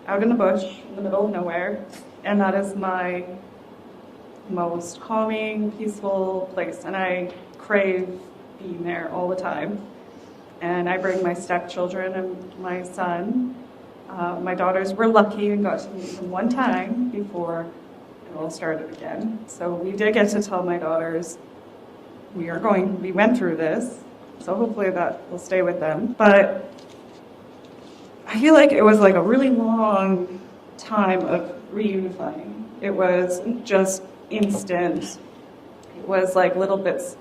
out in the bush, in the middle of nowhere, and that is my most calming, peaceful place, and I crave being there all the time. And I bring my stepchildren and my son. My daughters were lucky and got to meet him one time before it all started again. So we did get to tell my daughters we went through this, so hopefully that will stay with them. But I feel like it was like a really long time of reunifying. It was just instant. It was like little bits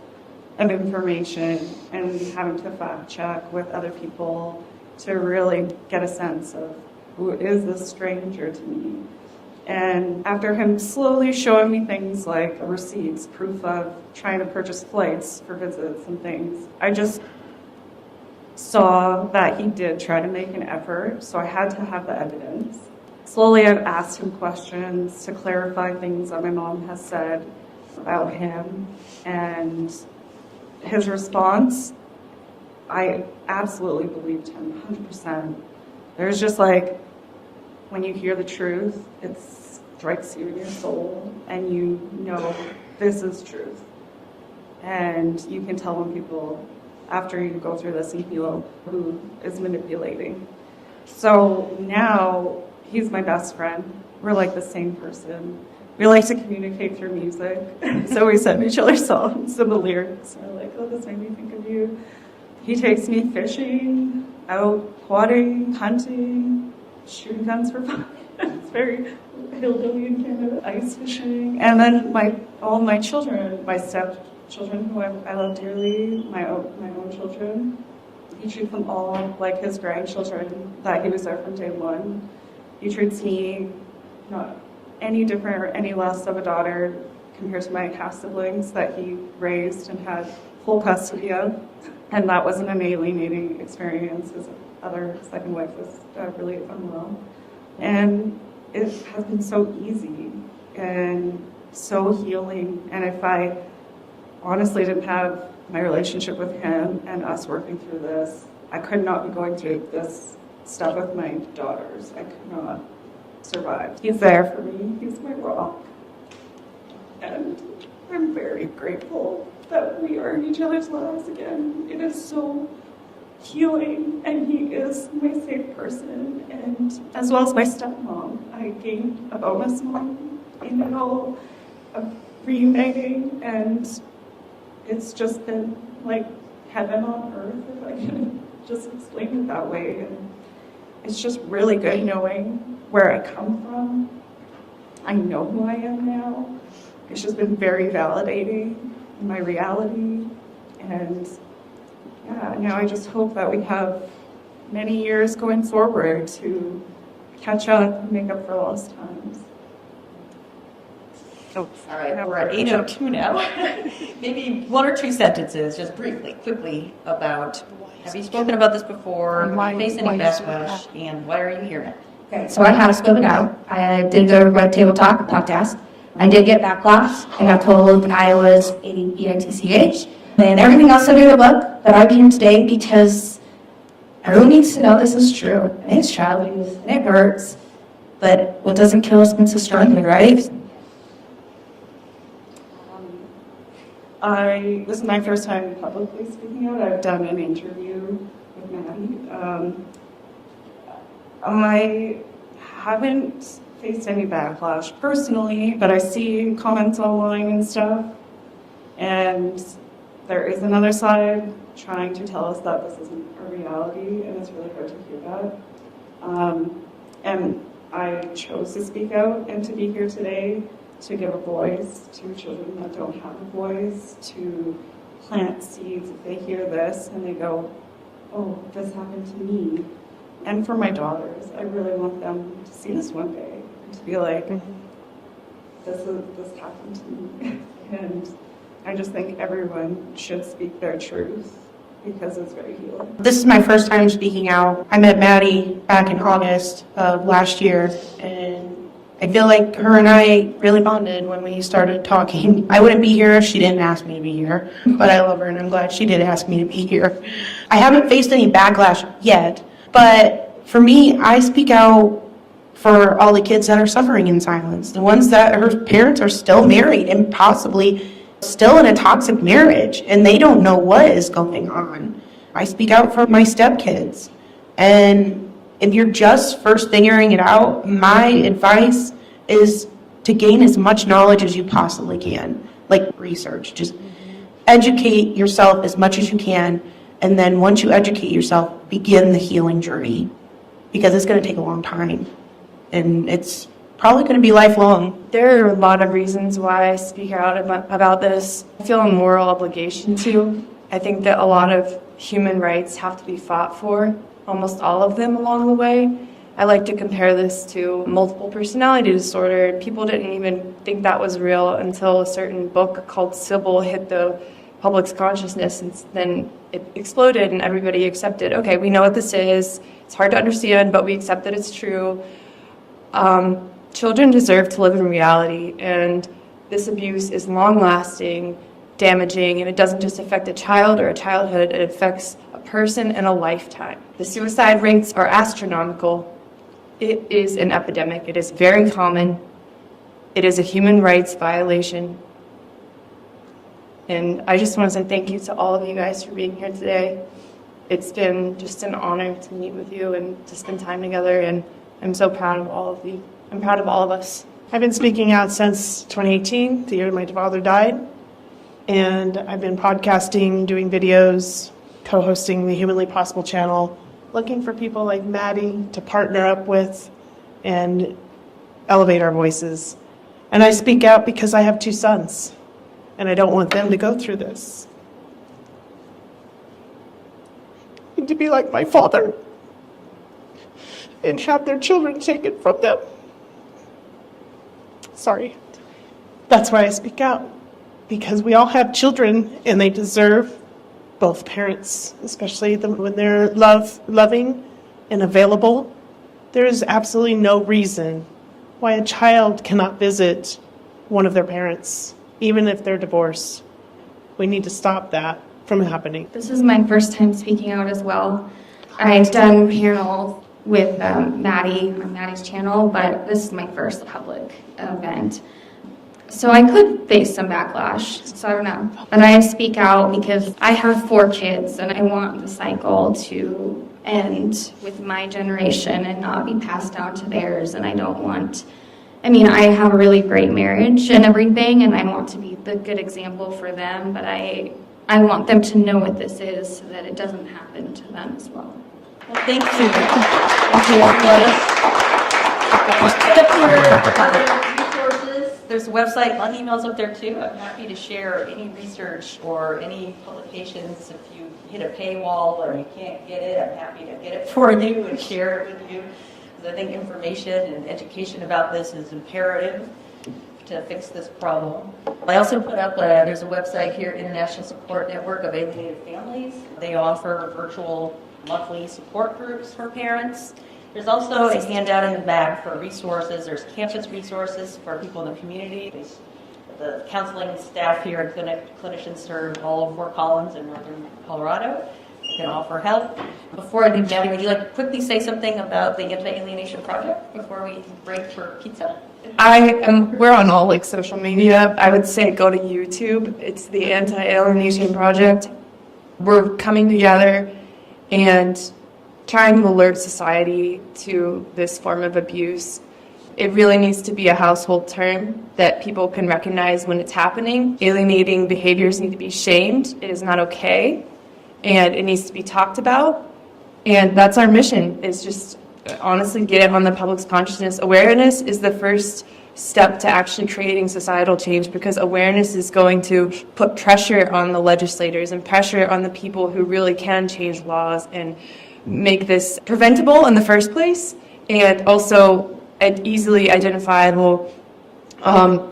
of information and having to fact check with other people to really get a sense of who is this stranger to me. And after him slowly showing me things like receipts, proof of trying to purchase flights for visits and things, I just saw that he did try to make an effort, so I had to have the evidence. Slowly I've asked him questions to clarify things that my mom has said about him, and his response, I absolutely believed him 100%. There's just like, when you hear the truth, it strikes you in your soul, and you know this is truth. And you can tell when people, after you go through this, you feel who is manipulating. So now he's my best friend. We're like the same person. We like to communicate through music. So we send each other songs and the lyrics. We're like, oh, this made me think of you. He takes me fishing, out quadding, hunting, shooting guns for fun. It's very hillbilly in Canada. Ice fishing. And then all my children, my stepchildren who I love dearly, my own children, he treats them all like his grandchildren, that he was there from day one. He treats me not any different or any less of a daughter compared to my half-siblings that he raised and had full custody of. And that wasn't an alienating experience. His other second wife was really unwell. And it has been so easy and so healing. And if I honestly didn't have my relationship with him and us working through this, I could not be going through this stuff with my daughters. I could not survive. He's there for me. He's my rock. And I'm very grateful that we are in each other's lives again. It is so healing, and he is my safe person, and as well as my stepmom. I gained a bonus mom in it all, of reuniting, and it's just been like heaven on earth, if I can just explain it that way. And it's just really good knowing where I come from. I know who I am now. It's just been very validating in my reality. And yeah, now I just hope that we have many years going forward to catch up and make up for lost times. All right, we're at 8:02 now. Maybe one or two sentences, just briefly, quickly, about, have you spoken about this before? Have you faced any backlash? And why are you here now? Okay, so I have spoken out. I did go to Red Table Talk podcast. I did get backlash. I got told I was ENTCH and everything else under the book, but I came today because everyone needs to know this is true. And it's child abuse, and it hurts, but what doesn't kill us makes us stronger, right? This is my first time publicly speaking out. I've done an interview with Maddie. I haven't faced any backlash personally, but I see comments online and stuff. And there is another side trying to tell us that this isn't a reality, and it's really hard to hear that. And I chose to speak out and to be here today to give a voice to children that don't have a voice, to plant seeds. If they hear this and they go, oh, this happened to me. And for my daughters, I really want them to see this one day and to be like, this happened to me. And I just think everyone should speak their truth because it's very healing. This is my first time speaking out. I met Maddie back in August of last year, and I feel like her and I really bonded when we started talking. I wouldn't be here if she didn't ask me to be here, but I love her and I'm glad she did ask me to be here. I haven't faced any backlash yet, but for me, I speak out for all the kids that are suffering in silence, the ones that her parents are still married and possibly still in a toxic marriage and they don't know what is going on. I speak out for my stepkids, and if you're just first figuring it out, my advice is to gain as much knowledge as you possibly can, like research. Just educate yourself as much as you can, and then once you educate yourself, begin the healing journey, because it's going to take a long time, and it's probably going to be lifelong. There are a lot of reasons why I speak out about this. I feel a moral obligation to. I think that a lot of human rights have to be fought for, almost all of them along the way. I like to compare this to multiple personality disorder. People didn't even think that was real until a certain book called Sybil hit the public's consciousness, and then it exploded and everybody accepted, okay, we know what this is. It's hard to understand, but we accept that it's true. Children deserve to live in reality, and this abuse is long-lasting, damaging, and it doesn't just affect a child or a childhood, it affects a person and a lifetime. The suicide rates are astronomical. It is an epidemic. It is very common. It is a human rights violation. And I just want to say thank you to all of you guys for being here today. It's been just an honor to meet with you and to spend time together, and I'm so proud of all of you. I'm proud of all of us. I've been speaking out since 2018, the year my father died. And I've been podcasting, doing videos, co-hosting the Humanly Possible channel, looking for people like Maddie to partner up with and elevate our voices. And I speak out because I have 2 sons, and I don't want them to go through this. And to be like my father and have their children taken from them. Sorry. That's why I speak out. Because we all have children, and they deserve both parents, especially when they're loving and available. There is absolutely no reason why a child cannot visit one of their parents, even if they're divorced. We need to stop that from happening. This is my first time speaking out as well. I've done panels with Maddie on Maddie's channel, but this is my first public event. So I could face some backlash, so I don't know. And I speak out because I have 4 kids, and I want the cycle to end with my generation and not be passed down to theirs. And I don't want, I have a really great marriage and everything, and I want to be the good example for them, but I want them to know what this is so that it doesn't happen to them as well. Well, thank you. There's a website, on emails up there too. I'm happy to share any research or any publications. If you hit a paywall or you can't get it, I'm happy to get it for you and share it with you. Because I think information and education about this is imperative to fix this problem. I also put up, there's a website here, International Support Network of Alienated Families. They offer virtual monthly support groups for parents. There's also a handout in the back for resources. There's campus resources for people in the community. The counseling staff here and clinicians serve all of Fort Collins and northern Colorado. You can offer help. Before I leave, Maddie, would you like to quickly say something about the Anti-Alienation Project before we break for pizza? We're on all social media. I would say go to YouTube. It's the Anti-Alienation Project. We're coming together and trying to alert society to this form of abuse. It really needs to be a household term that people can recognize when it's happening. Alienating behaviors need to be shamed. It is not okay, and it needs to be talked about. And that's our mission, is just honestly get it on the public's consciousness. Awareness is the first step to actually creating societal change, because awareness is going to put pressure on the legislators and pressure on the people who really can change laws and make this preventable in the first place, and also easily identifiable.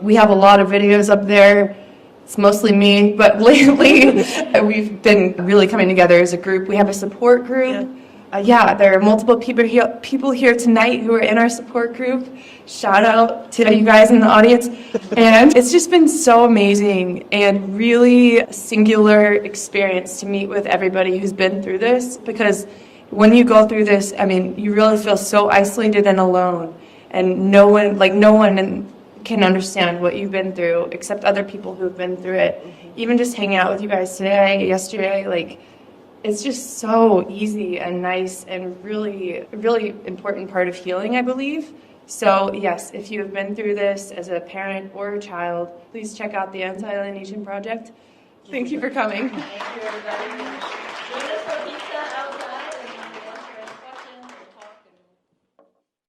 We have a lot of videos up there. It's mostly me, but lately we've been really coming together as a group. We have a support group. There are multiple people here tonight who are in our support group. Shout out to you guys in the audience. And it's just been so amazing and really a singular experience to meet with everybody who's been through this, because when you go through this, you really feel so isolated and alone, and no one can understand what you've been through except other people who've been through it. Even just hanging out with you guys today, yesterday, it's just so easy and nice and really, really important part of healing, I believe. So yes, if you have been through this as a parent or a child, please check out the Anti-Alienation Project. Thank you for coming. Thank you, everybody. Join us for pizza outside, and we'll answer any questions or talk.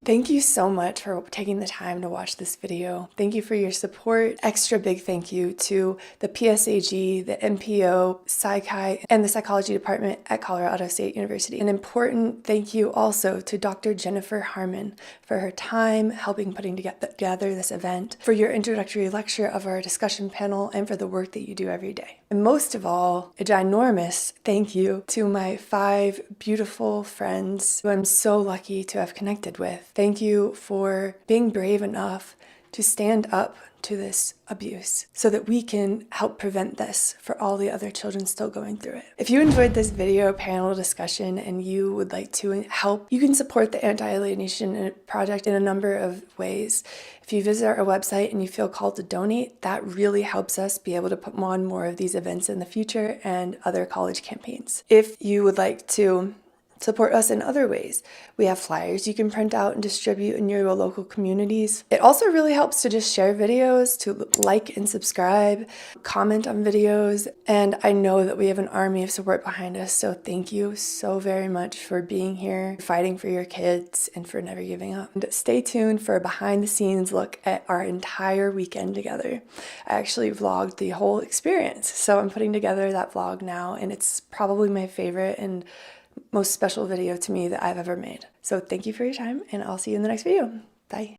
Thank you so much for taking the time to watch this video. Thank you for your support. Extra big thank you to the PSAG, the NPO, Psi Chi, and the psychology department at Colorado State University. An important thank you also to Dr. Jennifer Harmon for her time helping putting together this event, for your introductory lecture of our discussion panel, and for the work that you do every day. And most of all, a ginormous thank you to my 5 beautiful friends who I'm so lucky to have connected with. Thank you for being brave enough to stand up to this abuse so that we can help prevent this for all the other children still going through it. If you enjoyed this video panel discussion and you would like to help, you can support the Anti-Alienation Project in a number of ways. If you visit our website and you feel called to donate, that really helps us be able to put on more of these events in the future and other college campaigns. If you would like to support us in other ways, we have flyers you can print out and distribute in your local communities. It also really helps to just share videos, to like and subscribe, comment on videos, and I know that we have an army of support behind us, so thank you so very much for being here, fighting for your kids, and for never giving up. And stay tuned for a behind-the-scenes look at our entire weekend together. I actually vlogged the whole experience, so I'm putting together that vlog now, and it's probably my favorite and most special video to me that I've ever made. So thank you for your time, and I'll see you in the next video. Bye.